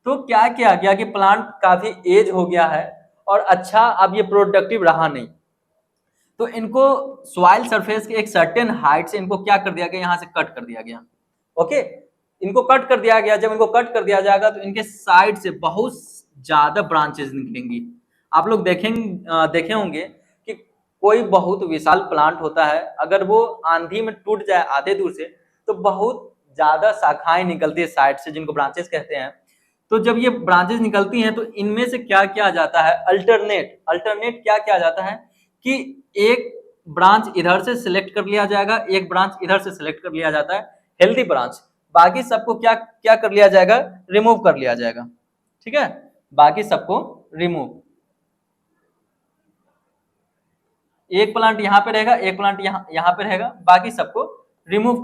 तो क्या किया गया कि प्लांट काफी एज हो गया है और अच्छा अब ये प्रोडक्टिव रहा नहीं, तो इनको सॉइल सरफेस के एक सर्टेन हाइट से इनको क्या कर दिया गया, यहाँ से कट कर दिया गया, ओके, इनको कट कर दिया गया। जब इनको कट कर दिया जाएगा तो इनके साइड से बहुत ज्यादा ब्रांचेस निकलेंगी। आप लोग देखे होंगे कि कोई बहुत विशाल प्लांट होता है, अगर वो आंधी में टूट जाए आधे दूर से तो बहुत ज्यादा शाखाएं निकलती है साइड से, जिनको ब्रांचेस कहते हैं। तो जब ये ब्रांचेस निकलती हैं तो इनमें से क्या किया जाता है, अल्टरनेट क्या किया जाता है कि एक ब्रांच इधर से सिलेक्ट कर लिया जाएगा, एक ब्रांच इधर से सिलेक्ट कर लिया जाता है, हेल्दी ब्रांच, बाकी सबको क्या क्या कर लिया जाएगा, रिमूव कर लिया जाएगा। ठीक है, बाकी सबको रिमूव, एक प्लांट यहाँ पे रहेगा, एक प्लांट यहाँ पे रहेगा, बाकी सबको रिमूव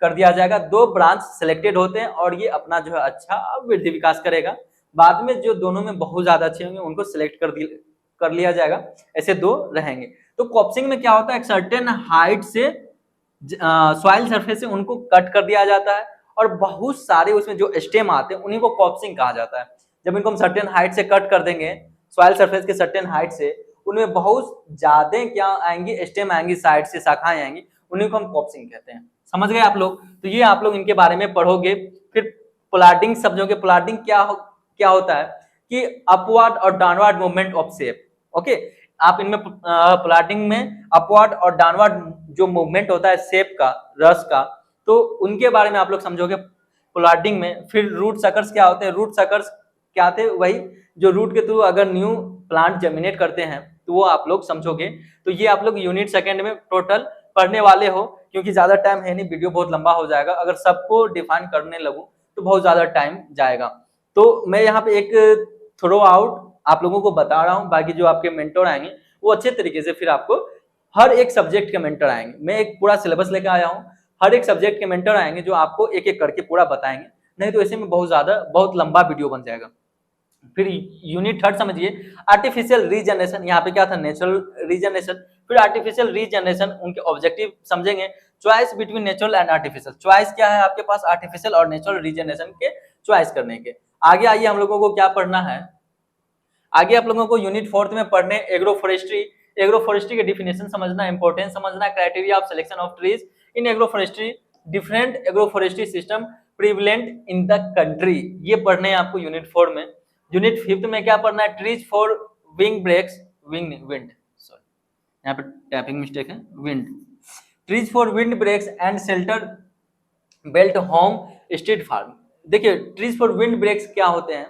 कर दिया जाएगा। 2 ब्रांच सिलेक्टेड होते हैं और ये अपना जो है अच्छा वृद्धि विकास करेगा। बाद में जो दोनों में बहुत ज्यादा अच्छे होंगे उनको सिलेक्ट कर कर लिया जाएगा, ऐसे 2 रहेंगे। तो कॉप्सिंग में क्या होता है, एक सर्टेन हाइट से सॉइल सरफेस से उनको कट कर दिया जाता है और बहुत सारे उसमें जो स्टेम आते हैं उन्हीं को कॉप्सिंग कहा जाता है। जब इनको हम सर्टेन हाइट से कट कर देंगे, सॉइल सरफेस के सर्टेन हाइट से, उनमें बहुत ज्यादा क्या आएंगी, स्टेम आएंगी, साइड से शाखाएं आएंगी, उन्हीं को हम कॉप्सिंग कहते हैं। समझ गए आप लोग? तो ये आप लोग इनके बारे में पढ़ोगे। फिर प्लांटिंग समझोगे। प्लांटिंग क्या होता है कि अपवर्ड और downward movement of shape. Okay, आप इनमें प्लांटिंग में अपवर्ड और डाउनवर्ड जो मूवमेंट होता है शेप का, रस का, तो उनके बारे में आप लोग समझोगे प्लांटिंग में। फिर रूट सकर्स क्या होते हैं, रूट सकर्स क्या थे, वही जो रूट के थ्रू अगर न्यू प्लांट जर्मिनेट करते हैं तो वो आप लोग समझोगे। तो ये आप लोग यूनिट सेकंड में टोटल पढ़ने वाले हो, क्योंकि ज्यादा टाइम है नहीं, वीडियो बहुत लंबा हो जाएगा, अगर सबको डिफाइन करने लगूं तो बहुत ज्यादा टाइम जाएगा। तो मैं यहाँ पे एक थ्रो आउट आप लोगों को बता रहा हूँ, बाकी जो आपके मेंटर आएंगे वो अच्छे तरीके से फिर आपको हर एक सब्जेक्ट के मेंटर आएंगे। मैं एक पूरा सिलेबस लेकर आया हूँ, हर एक सब्जेक्ट के मेंटर आएंगे जो आपको एक एक करके पूरा बताएंगे, नहीं तो ऐसे में बहुत लंबा वीडियो बन जाएगा। फिर यूनिट थर्ड समझिए, आर्टिफिशियल रीजनरेशन। यहाँ पे क्या था, नेचुरल रीजनरेशन। फिर आर्टिफिशियल रीजनरेशन, उनके ऑब्जेक्टिव समझेंगे। Choice between natural and artificial, choice क्या है आपके पास आर्टिफिशियल और नेचुरल रीजनरेशन के चॉइस करने के। आगे आइए हम लोगों को क्या पढ़ना है, आगे आप लोगों को यूनिट फोर्थ में पढ़ने एग्रोफॉरेस्ट्री। एग्रोफॉरेस्ट्री के डिफिनेशन समझना, इंपॉर्टेंस समझना, criteria of selection of trees in agroforestry, different agroforestry system prevalent in the country, ये पढ़ने हैं आपको यूनिट 4 में। यूनिट 5 में क्या पढ़ना है, trees for wing breaks, wind sorry यहाँ पे टैपिंग मिस्टेक है, wind, trees for wind breaks and shelter belt home street farm. देखिए ट्रीज फॉर विंड ब्रेक्स क्या होते हैं,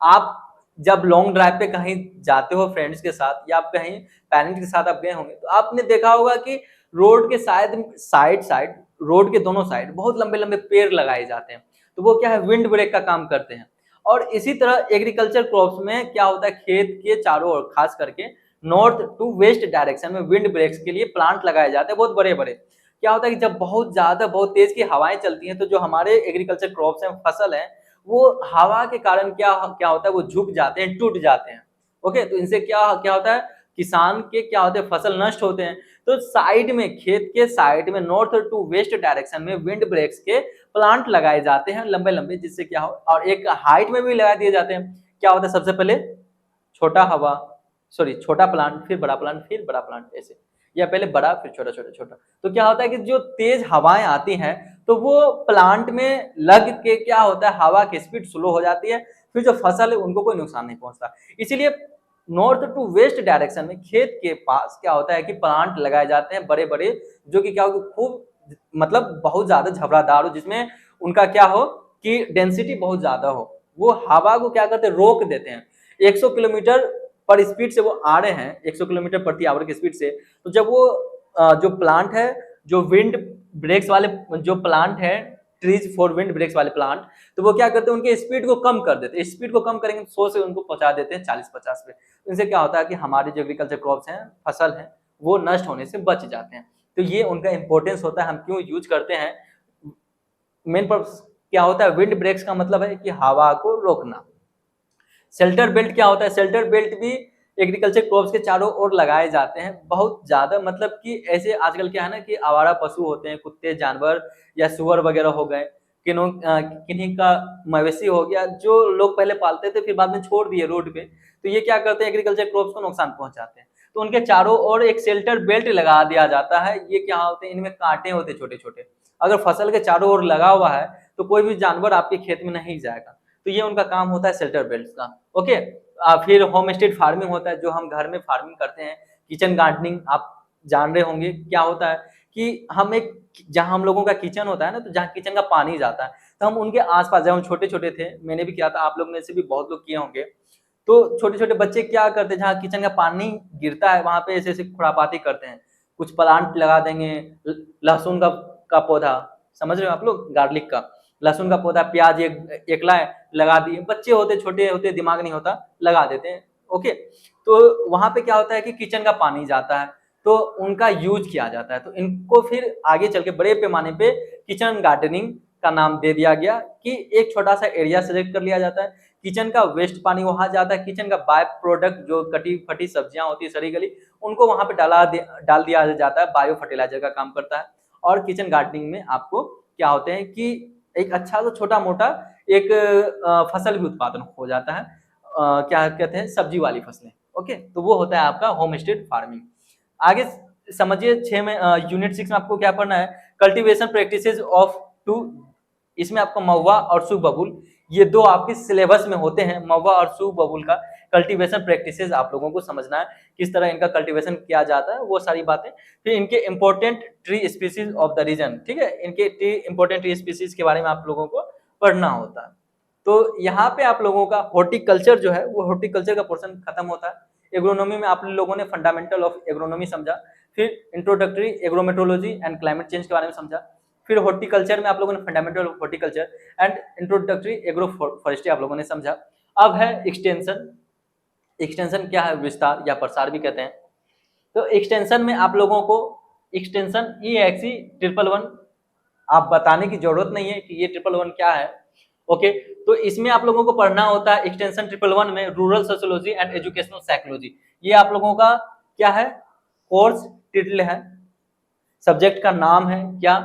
आप जब लॉन्ग ड्राइव पे कहीं जाते हो फ्रेंड्स के साथ या आप कहीं पेरेंट्स के साथ आप गए होंगे, तो आपने देखा होगा कि रोड के साइड रोड के दोनों साइड बहुत लंबे लंबे पेड़ लगाए जाते हैं, तो वो क्या है, विंड ब्रेक का काम करते हैं। और इसी तरह एग्रीकल्चर क्रॉप्स में क्या होता है, खेत के चारों ओर खास करके नॉर्थ टू वेस्ट डायरेक्शन में विंड ब्रेक्स के लिए प्लांट लगाए जाते हैं, बहुत बड़े बड़े। क्या होता है कि जब बहुत तेज की हवाएं चलती हैं, तो जो हमारे एग्रीकल्चर क्रॉप्स हैं, फसल है, वो हवा के कारण क्या होता है, वो झुक जाते हैं, टूट जाते हैं। ओके, तो इनसे क्या होता है, किसान के क्या होते हैं, फसल नष्ट होते हैं। तो साइड में, खेत के साइड में नॉर्थ टू वेस्ट डायरेक्शन में विंड ब्रेक्स के प्लांट लगाए जाते हैं लंबे लंबे, जिससे क्या हो, और एक हाइट में भी लगा दिए जाते हैं। क्या होता है, सबसे पहले छोटा प्लांट, फिर बड़ा प्लांट, फिर बड़ा प्लांट, ऐसे, या पहले बड़ा फिर छोटा छोटा छोटा। तो क्या होता है कि जो तेज हवाएं आती हैं, तो वो प्लांट में लग के क्या होता है, हवा की स्पीड स्लो हो जाती है, फिर जो फसल है उनको कोई नुकसान नहीं पहुंचता। इसीलिए नॉर्थ टू वेस्ट डायरेक्शन में खेत के पास क्या होता है कि प्लांट लगाए जाते हैं बड़े बड़े, जो कि क्या हो, खूब मतलब बहुत ज्यादा झबरादार हो, जिसमें उनका क्या हो कि डेंसिटी बहुत ज्यादा हो, वो हवा को क्या करते हैं, रोक देते हैं। 100 किलोमीटर पर स्पीड से वो आ रहे हैं, 100 किलोमीटर प्रति आवर की स्पीड से, तो जब वो जो प्लांट है, जो विंड ब्रेक्स वाले जो प्लांट है, ट्रीज फॉर विंड ब्रेक्स वाले प्लांट, तो वो क्या करते हैं, उनके स्पीड को कम कर देते हैं। स्पीड को कम करेंगे 100 से उनको पहुंचा देते हैं 40-50 पे। इनसे क्या होता है कि हमारे जो एग्रीकल्चर क्रॉप्स हैं, फसल है, वो नष्ट होने से बच जाते हैं। तो ये उनका इंपॉर्टेंस होता है, हम क्यों यूज करते हैं। मेन पर्पस क्या होता है, विंड ब्रेक्स का मतलब है कि हवा को रोकना। शेल्टर बेल्ट क्या होता है, शेल्टर बेल्ट भी एग्रीकल्चर क्रॉप्स के चारों ओर लगाए जाते हैं बहुत ज्यादा। मतलब कि ऐसे आजकल क्या है ना कि आवारा पशु होते हैं, कुत्ते, जानवर या सुअर वगैरह हो गए, किन्हीं का मवेशी हो गया, जो लोग पहले पालते थे फिर बाद में छोड़ दिए रोड पे, तो ये क्या करते हैं, एग्रीकल्चर क्रॉप्स को नुकसान पहुंचाते हैं। तो उनके चारों ओर एक शेल्टर बेल्ट लगा दिया जाता है। ये क्या होते हैं, इनमें कांटे होते हैं छोटे छोटे, अगर फसल के चारों ओर लगा हुआ है तो कोई भी जानवर आपके खेत में नहीं जाएगा। तो ये उनका काम होता है शेल्टर बेल्ट का। ओके, फिर होम स्टेड फार्मिंग होता है, जो हम घर में फार्मिंग करते हैं। किचन गार्डनिंग आप जान रहे होंगे क्या होता है कि हम एक, जहां हम लोगों का किचन होता है ना, तो जहाँ किचन का पानी जाता है, तो हम उनके आसपास, जब हम छोटे छोटे थे, मैंने भी किया था, आप लोग में से भी बहुत लोग किए होंगे, तो छोटे छोटे बच्चे क्या करते हैं, जहाँ किचन का पानी गिरता है वहां पे ऐसे ऐसे खुरापाती करते हैं, कुछ प्लांट लगा देंगे, लहसुन का पौधा, समझ रहे हो आप लोग, गार्लिक का, लहसुन का पौधा, प्याज एक लाए लगा दिए, बच्चे होते, छोटे होते, दिमाग नहीं होता, लगा देते हैं। ओके, तो वहां पे क्या होता है कि किचन का पानी जाता है, तो उनका यूज किया जाता है। तो इनको फिर आगे चल के बड़े पैमाने पे किचन गार्डनिंग का नाम दे दिया गया कि एक छोटा सा एरिया सेलेक्ट कर लिया जाता है, किचन का वेस्ट पानी वहां जाता है, किचन का बाय प्रोडक्ट जो कटी फटी सब्जियां होती है सड़ी गली, उनको वहां पे डाल दिया जाता है, बायो फर्टिलाइजर का काम करता है। और किचन गार्डनिंग में आपको क्या होते हैं कि एक अच्छा सा छोटा मोटा एक फसल भी उत्पादन हो जाता है, क्या कहते हैं, सब्जी वाली फसलें। ओके, तो वो होता है आपका होम स्टेड फार्मिंग। आगे समझिए 6 में यूनिट 6 में आपको क्या पढ़ना है, कल्टीवेशन प्रैक्टिसेस ऑफ टू। इसमें आपको महुआ और शुभ बबुल, ये दो आपके सिलेबस में होते हैं। महुआ और शुभ बबुल का कल्टीवेशन प्रैक्टिसेस आप लोगों को समझना है, किस तरह इनका कल्टीवेशन किया जाता है, वो सारी बातें। फिर इनके important tree species of the region, ठीक है, इनके इंपॉर्टेंट ट्री स्पीसीज के बारे में आप लोगों को पढ़ना होता है। तो यहाँ पे आप लोगों का हॉर्टिकल्चर जो है वो हॉर्टिकल्चर का पोर्शन खत्म होता है। एग्रोनॉमी में आप लोगों ने फंडामेंटल ऑफ एग्रोनॉमी समझा, फिर introductory agrometeorology and climate change के बारे में समझा, फिर हॉर्टिकल्चर में आप लोगों ने fundamental of horticulture and introductory agro forestry आप लोगों ने समझा। अब है एक्सटेंशन। एक्सटेंशन क्या है, विस्तार या प्रसार भी कहते हैं। तो एक्सटेंशन में आप लोगों को एक्सटेंशन EXE 111 आप बताने की जरूरत नहीं है कि ये 111 क्या है। ओके, तो इसमें आप लोगों को पढ़ना होता है एक्सटेंशन 111 में rural sociology and educational psychology. ये आप लोगों का क्या है, कोर्स टाइटल है, सब्जेक्ट का नाम है क्या,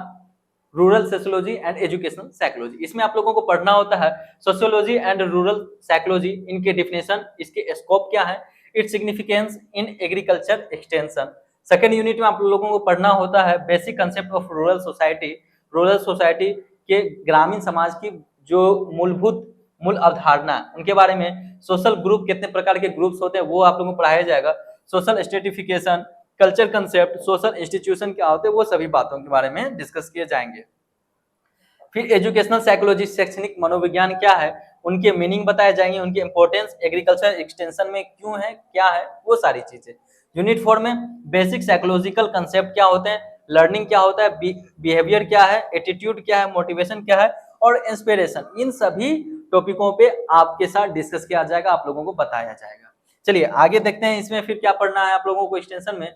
rural sociology and educational psychology. इसमें आप लोगों को पढ़ना होता है सोशियोलॉजी एंड रूरल साइकोलॉजी, इनके डिफिनेशन, इसके स्कोप क्या है, its significance in agriculture extension. Second unit में आप लोगों को पढ़ना होता है basic concept of rural society. Rural society के ग्रामीण समाज की जो मूल अवधारणा उनके बारे में, सोशल ग्रुप कितने प्रकार के ग्रुप्स होते हैं वो आप लोगों को पढ़ाया जाएगा, social stratification, culture concept, social institution क्या होते हैं, वो सभी बातों के बारे में डिस्कस किए जाएंगे। फिर एजुकेशनल साइकोलॉजी, शैक्षणिक मनोविज्ञान क्या है, उनके मीनिंग बताए जाएंगे, उनके इंपॉर्टेंस एग्रीकल्चर एक्सटेंशन में क्यों है, क्या है, वो सारी चीजें। यूनिट 4 में बेसिक साइकोलॉजिकल कंसेप्ट क्या होते हैं, लर्निंग क्या होता है, बिहेवियर क्या है, एटीट्यूड क्या है, मोटिवेशन क्या है और इंस्पिरेशन, इन सभी टॉपिकों पे आपके साथ डिस्कस किया जाएगा, आप लोगों को बताया जाएगा। चलिए आगे देखते हैं इसमें फिर क्या पढ़ना है आप लोगों को एक्सटेंशन में।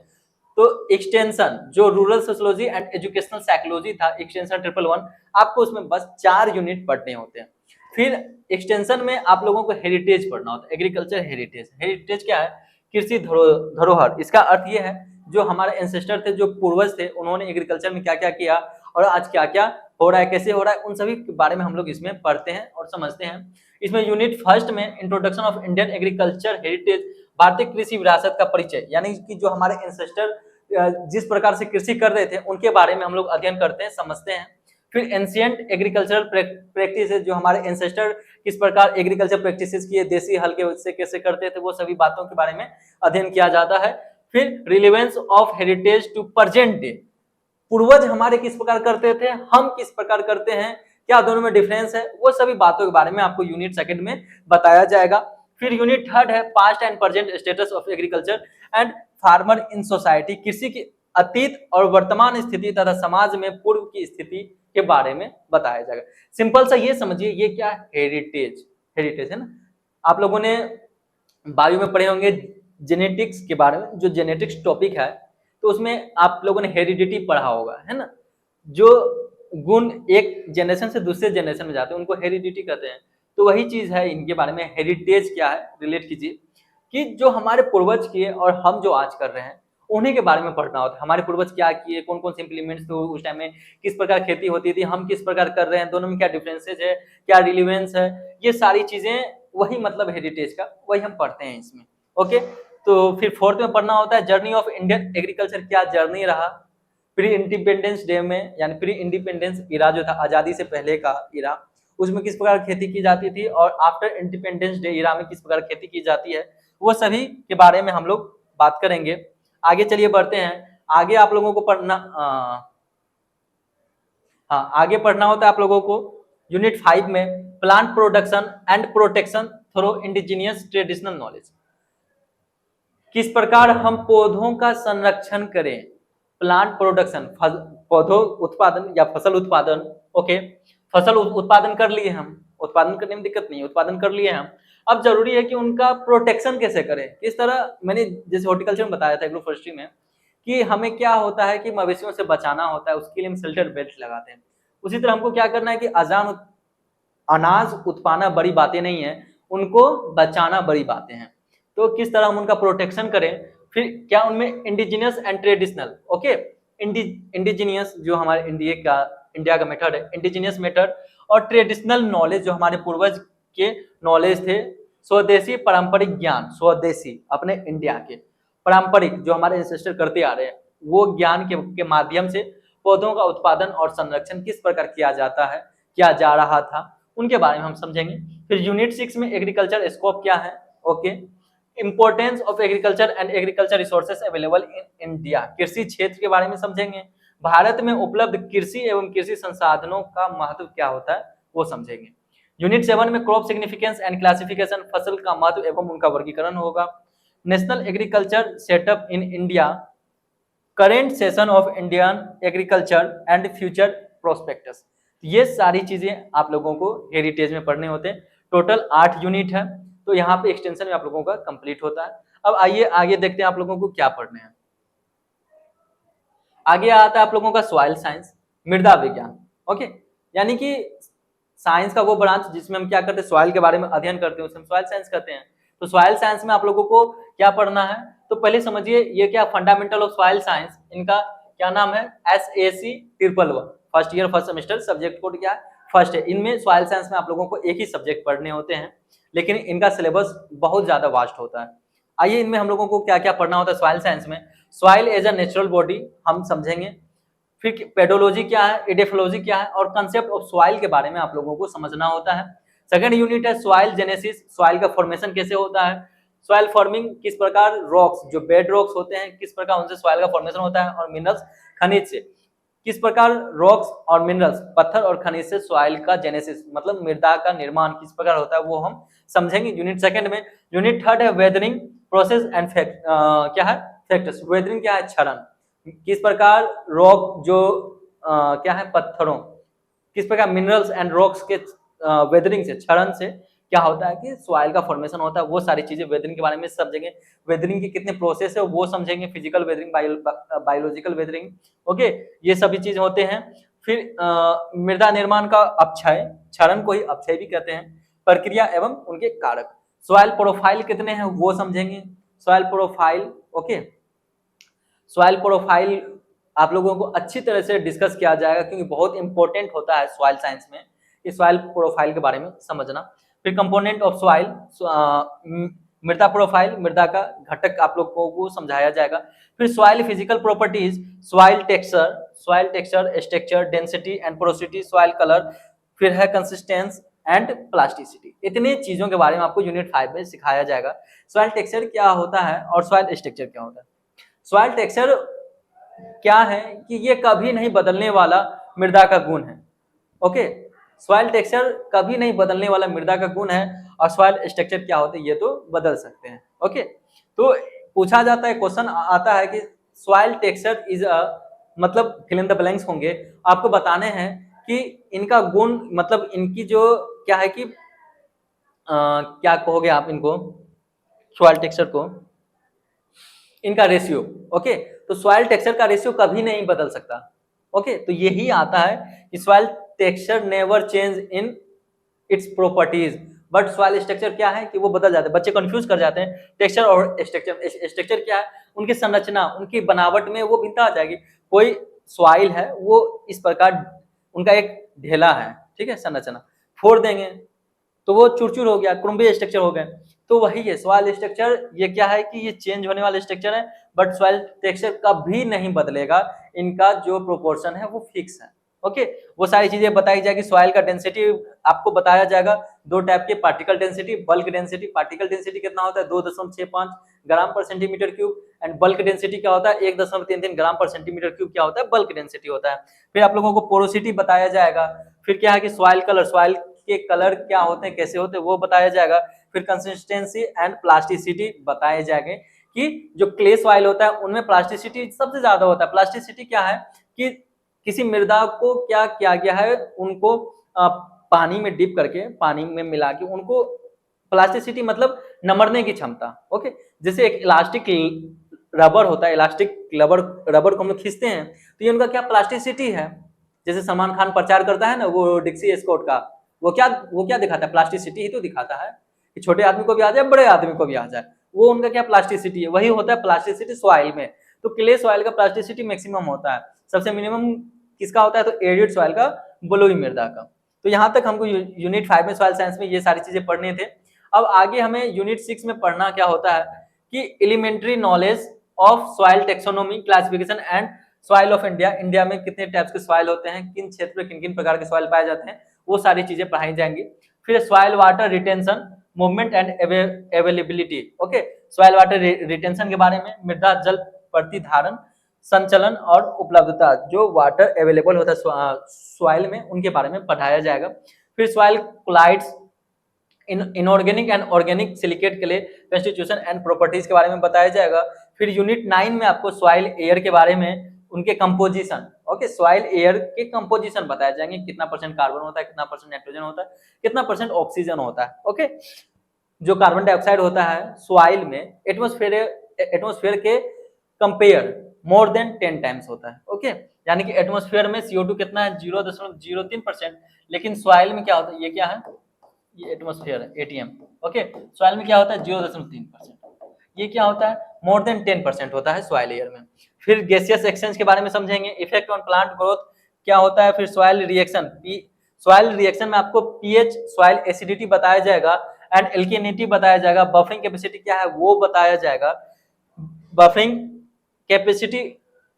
तो एक्सटेंशन जो rural sociology and educational psychology था, एक्सटेंशन 111, आपको उसमें बस 4 यूनिट पढ़ने होते हैं। फिर एक्सटेंशन में आप लोगों को हेरिटेज पढ़ना होता है, एग्रीकल्चर हेरिटेज। हेरिटेज क्या है, कृषि धरोहर। इसका अर्थ ये है जो हमारे एंसेस्टर थे, जो पूर्वज थे, उन्होंने एग्रीकल्चर में क्या क्या किया और आज क्या क्या हो रहा है, कैसे हो रहा है, उन सभी के बारे में हम लोग इसमें पढ़ते हैं और समझते हैं। इसमें यूनिट फर्स्ट में introduction of Indian agriculture heritage, भारतीय कृषि विरासत का परिचय, यानी कि जो हमारे एंसेस्टर जिस प्रकार से कृषि कर रहे थे उनके बारे में हम लोग अध्ययन करते हैं, समझते हैं। फिर एंशिएंट एग्रीकल्चरल प्रैक्टिस, जो हमारे एंसेस्टर किस प्रकार एग्रीकल्चर प्रैक्टिसेस किए, देसी हल के से कैसे करते थे, वो सभी बातों के बारे में अध्ययन किया जाता है। फिर relevance of heritage to present day, पूर्वज हमारे किस प्रकार करते थे, हम किस प्रकार करते हैं, क्या दोनों में डिफरेंस है, वो सभी बातों के बारे में आपको यूनिट सेकंड में बताया जाएगा। फिर यूनिट थर्ड है past and present status of agriculture and farmer in society, कृषि की अतीत और वर्तमान स्थिति तथा समाज में पूर्व की स्थिति के बारे में बताया जाएगा। सिंपल सा ये समझिए, ये क्या हेरिटेज, हेरिटेज है ना, आप लोगों ने बायो में पढ़े होंगे जेनेटिक्स के बारे में, जो जेनेटिक्स टॉपिक है तो उसमें आप लोगों ने हेरिडिटी पढ़ा होगा, है ना, जो गुण एक जनरेशन से दूसरे जनरेशन में जाते हैं उनको हेरिडिटी कहते हैं। तो वही चीज है इनके बारे में, हेरिटेज क्या है, रिलेट कीजिए कि जो हमारे पूर्वज किए और हम जो आज कर रहे हैं उन्हीं के बारे में पढ़ना होता है। हमारे पूर्वज क्या किए, कौन कौन से इंप्लीमेंट्स थे उस टाइम में, किस प्रकार खेती होती थी, हम किस प्रकार कर रहे हैं, दोनों में क्या डिफरेंसेज है, क्या रिलेवेंस है, ये सारी चीजें, वही मतलब हेरिटेज का, वही हम पढ़ते हैं इसमें। ओके, तो फिर फोर्थ में पढ़ना होता है जर्नी ऑफ इंडियन एग्रीकल्चर, क्या जर्नी रहा प्री इंडिपेंडेंस डे में, यानी प्री इंडिपेंडेंस इरा जो था, आजादी से पहले का इरा, उसमें किस प्रकार खेती की जाती थी, और आफ्टर इंडिपेंडेंस डे इरा में किस प्रकार खेती की जाती है, वो सभी के बारे में हम लोग बात करेंगे। आगे चलिए बढ़ते हैं, आगे आप लोगों को पढ़ना आगे पढ़ना होता है आप लोगों को यूनिट 5 में plant production and protection through indigenous traditional knowledge, किस प्रकार हम पौधों का संरक्षण करें, प्लांट प्रोडक्शन, पौधों उत्पादन या फसल उत्पादन। ओके, फसल उत्पादन कर लिए हम, उत्पादन करने में दिक्कत नहीं है, उत्पादन कर लिए हम, अब जरूरी है कि उनका प्रोटेक्शन कैसे करें, किस तरह, मैंने जैसे हॉर्टिकल्चर में बताया था एग्रो फॉरेस्ट्री में कि हमें क्या होता है कि मवेशियों से बचाना होता है, उसके लिए हम शेल्टर बेल्ट लगाते हैं, उसी तरह हमको क्या करना है कि अनाज उत्पादन बड़ी बातें नहीं है, उनको बचाना बड़ी बातें हैं। तो किस तरह हम उनका प्रोटेक्शन करें, फिर क्या उनमें indigenous and traditional, okay, indigenous जो हमारे इंडिया का मेथड है, इंडिजिनियस मेथड, और ट्रेडिशनल नॉलेज जो हमारे पूर्वज के नॉलेज थे, स्वदेशी पारंपरिक ज्ञान, स्वदेशी अपने इंडिया के पारंपरिक जो हमारे एंसेस्टर करते आ रहे हैं, वो ज्ञान के माध्यम से पौधों का उत्पादन और संरक्षण किस प्रकार किया जाता है, किया जा रहा था, उनके बारे में हम समझेंगे। फिर यूनिट 6 में एग्रीकल्चर स्कोप क्या है, okay, importance of agriculture and agriculture resources available in India, कृषि क्षेत्र के बारे में समझेंगे। भारत में उपलब्ध कृषि एवं कृषि संसाधनों का महत्व क्या होता है वो समझेंगे। यूनिट 7 में क्रॉप सिग्निफिकेंस एंड क्लासिफिकेशन, फसल का महत्व एवं उनका वर्गीकरण होगा। National agriculture setup in India, current session of Indian agriculture and future prospectus, ये सारी चीजें आप लोगों को हेरिटेज में पढ़ने होते हैं। टोटल 8 यूनिट है, तो यहाँ पे एक्सटेंशन में आप लोगों का कंप्लीट होता है। अब आइए आगे देखते हैं आप लोगों को क्या पढ़ने हैं। आगे आता है आप लोगों का सॉइल साइंस, मृदा विज्ञान, ओके, यानी कि साइंस का वो ब्रांच जिसमें हम क्या करते हैं, सॉइल के बारे में अध्ययन करते हैं, उसे हम सॉइल साइंस कहते हैं। तो सॉइल साइंस में आप लोगों को क्या पढ़ना है, तो पहले समझिए ये क्या फंडामेंटल ऑफ सॉइल साइंस, इनका क्या नाम है, SAC 111, first year first semester, subject code क्या है, फर्स्ट है। इनमें सॉइल साइंस में आप लोगों को एक ही सब्जेक्ट पढ़ने होते हैं, लेकिन इनका सिलेबस बहुत ज्यादा वास्ट होता है। आइए इनमें हम लोगों को क्या क्या पढ़ना होता है सॉइल साइंस में। Soil as a natural body हम समझेंगे, फिर पेडोलॉजी क्या है, एडेफोलॉजी क्या है, और कंसेप्ट ऑफ सॉइल के बारे में आप लोगों को समझना होता है। सेकंड यूनिट है सॉइल जेनेसिस, सॉइल का फॉर्मेशन कैसे होता है, सॉइल फॉर्मिंग किस प्रकार, रॉक्स जो बेड रॉक्स होते हैं किस प्रकार उनसे सॉइल का फॉर्मेशन होता है, और मिनरल्स खनिज से किस प्रकार रॉक्स और मिनरल्स पत्थर और खनिज से सॉइल का जेनेसिस मतलब मृदा का निर्माण किस प्रकार होता है वो हम समझेंगे यूनिट सेकंड में। यूनिट थर्ड है वेदरिंग प्रोसेस एंड क्या है, फैक्टर्स। वेदरिंग क्या है, क्षरण, किस प्रकार रॉक जो क्या है पत्थरों, किस प्रकार मिनरल्स एंड रॉक्स के वेदरिंग से, क्षरण से क्या होता है कि सॉइल का फॉर्मेशन होता है, वो सारी चीजें वेदरिंग के बारे में समझेंगे। वेदरिंग के कितने प्रोसेस है वो समझेंगे, physical weathering, biological weathering, okay, ये सभी चीज होते हैं। फिर मृदा निर्माण का अपक्षय, क्षरण को ही अपक्षय भी कहते हैं, प्रक्रिया एवं उनके कारक। सॉइल प्रोफाइल कितने हैं वो समझेंगे, soil profile, okay, soil profile आप लोगों को अच्छी तरह से डिस्कस किया जाएगा क्योंकि बहुत इंपॉर्टेंट होता है सॉइल साइंस में कि सॉइल प्रोफाइल के बारे में समझना। फिर कंपोनेंट ऑफ सॉइल, मृदा प्रोफाइल, मृदा का घटक आप लोगों को समझाया जाएगा। फिर soil physical properties, soil texture, structure, density and porosity, soil colour, फिर है कंसिस्टेंस एंड प्लास्टिसिटी। इतने चीजों के बारे में आपको यूनिट 5 में सिखाया जाएगा। सॉइल टेक्सचर क्या होता है और सॉइल स्ट्रक्चर क्या होता है। सॉइल टेक्सचर क्या है कि ये कभी नहीं बदलने वाला मृदा का गुण है, ओके, सॉइल टेक्सचर कभी नहीं बदलने वाला मृदा का गुण है, और सॉइल स्ट्रक्चर क्या होते हैं ये तो बदल सकते हैं, ओके। तो पूछा जाता है, क्वेश्चन आता है कि सॉइल टेक्सचर इज अ, मतलब फिल इन द ब्लैंक्स होंगे, आपको बताने हैं कि इनका गुण मतलब इनकी जो क्या है कि क्या कहोगे आप इनको, सॉइल टेक्सचर को, इनका रेशियो, ओके, तो सॉइल टेक्सचर का रेशियो कभी नहीं बदल सकता, ओके, तो यही आता है कि soil texture never change in its properties, but soil structure क्या है कि वो बदल जाते हैं। बच्चे कंफ्यूज कर जाते हैं टेक्सचर और स्ट्रक्चर। स्ट्रक्चर क्या है, उनकी संरचना, उनकी बनावट में वो भिन्नता आ जाएगी। कोई सॉइल है वो इस प्रकार उनका एक ढेला है, ठीक है, संरचना फोड़ देंगे तो वो चूर हो गया, क्रुम्बी स्ट्रक्चर हो गए। तो वही है सॉइल स्ट्रक्चर, ये क्या है कि ये चेंज होने वाले स्ट्रक्चर है, बट सॉइल टेक्सचर कभी नहीं बदलेगा, इनका जो प्रोपोर्शन है वो फिक्स है, ओके। वो सारी चीजें बताई जाएगी। सॉइल का डेंसिटी आपको बताया जाएगा, दो टाइप के, particle density, bulk density. Particle density कितना होता है, 2.65 ग्राम पर centimetre cube, and bulk density क्या होता है, 1.33 ग्राम पर सेंटीमीटर क्यूब क्या होता है, बल्क डेंसिटी होता है। फिर आप लोगों को पोरोसिटी बताया जाएगा। फिर क्या है कि सॉइल कलर, सॉइल के कलर क्या होते हैं, कैसे होते हैं वो बताया जाएगा। फिर कंसिस्टेंसी एंड प्लास्टिसिटी बताए जाएंगे कि जो क्ले सॉइल होता है उनमें प्लास्टिसिटी सबसे ज्यादा होता है। प्लास्टिसिटी क्या है कि किसी मृदा को क्या किया गया है, उनको पानी में डिप करके, पानी में मिला के उनको, प्लास्टिसिटी मतलब नमरने की क्षमता, ओके। जैसे एक इलास्टिक रबर होता है, इलास्टिक रबर को हम लोग खींचते हैं तो ये उनका क्या प्लास्टिसिटी है। जैसे सलमान खान प्रचार करता है ना वो डिक्सी एस्कॉर्ट का, वो क्या दिखाता है, प्लास्टिसिटी ही तो दिखाता है कि छोटे आदमी को भी आ जाए बड़े आदमी को भी आ जाए, वो उनका क्या प्लास्टिसिटी है, वही होता है प्लास्टिसिटी सॉइल में। तो क्ले सॉइल का प्लास्टिसिटी मैक्सिमम होता है, सबसे मिनिमम किसका होता है, तो एरिड सॉइल का, बलुई मृदा का। तो यहाँ तक हमको यूनिट 5 में सॉइल साइंस में ये सारी चीजें पढ़ने थे। अब आगे हमें यूनिट 6 में पढ़ना क्या होता है कि elementary knowledge of soil taxonomy classification and soil of India, India में कितने टाइप्स के सॉइल होते हैं, किन क्षेत्र में किन किन प्रकार के सॉइल पाए जाते हैं, वो सारी चीजें पढ़ाई जाएंगी। फिर soil water retention, movement and availability, okay, soil water retention के बारे में, मृदा जल प्रतिधारण, संचलन और उपलब्धता, जो वाटर अवेलेबल होता है सॉइल में, उनके बारे में पढ़ाया जाएगा। फिर soil colloids, inorganic and organic silicate के लिए कंस्टिट्यूशन एंड प्रॉपर्टीज के बारे में बताया जाएगा। फिर यूनिट 9 में आपको सॉइल एयर के बारे में, उनके कंपोजिशन, ओके, सॉइल एयर के कंपोजिशन बताए जाएंगे, कितना परसेंट कार्बन होता है, कितना परसेंट नाइट्रोजन होता है, कितना परसेंट ऑक्सीजन होता है, ओके। जो कार्बन डाइऑक्साइड होता है सॉइल में एटमॉस्फेयर के कंपेयर मोर देन 10 टाइम्स होता है, ओके, यानी कि एटमॉस्फेयर में CO2 कितना है 0.03%, लेकिन सॉइल में क्या होता है, ये क्या है, ये एटमॉस्फेयर है ATM, ओके, सॉइल में क्या होता है 0.3%, ये क्या होता है मोर देन 10% होता है सॉइल एयर में। फिर गैसियस एक्सचेंज के बारे में समझेंगे, इफेक्ट ऑन प्लांट ग्रोथ क्या होता है। फिर सॉइल रिएक्शन, सॉइल रिएक्शन में आपको pH, सॉइल एसिडिटी बताया जाएगा एंड एल्केनिटी बताया जाएगा, बफरिंग कैपेसिटी क्या है वो बताया जाएगा, buffering capacity,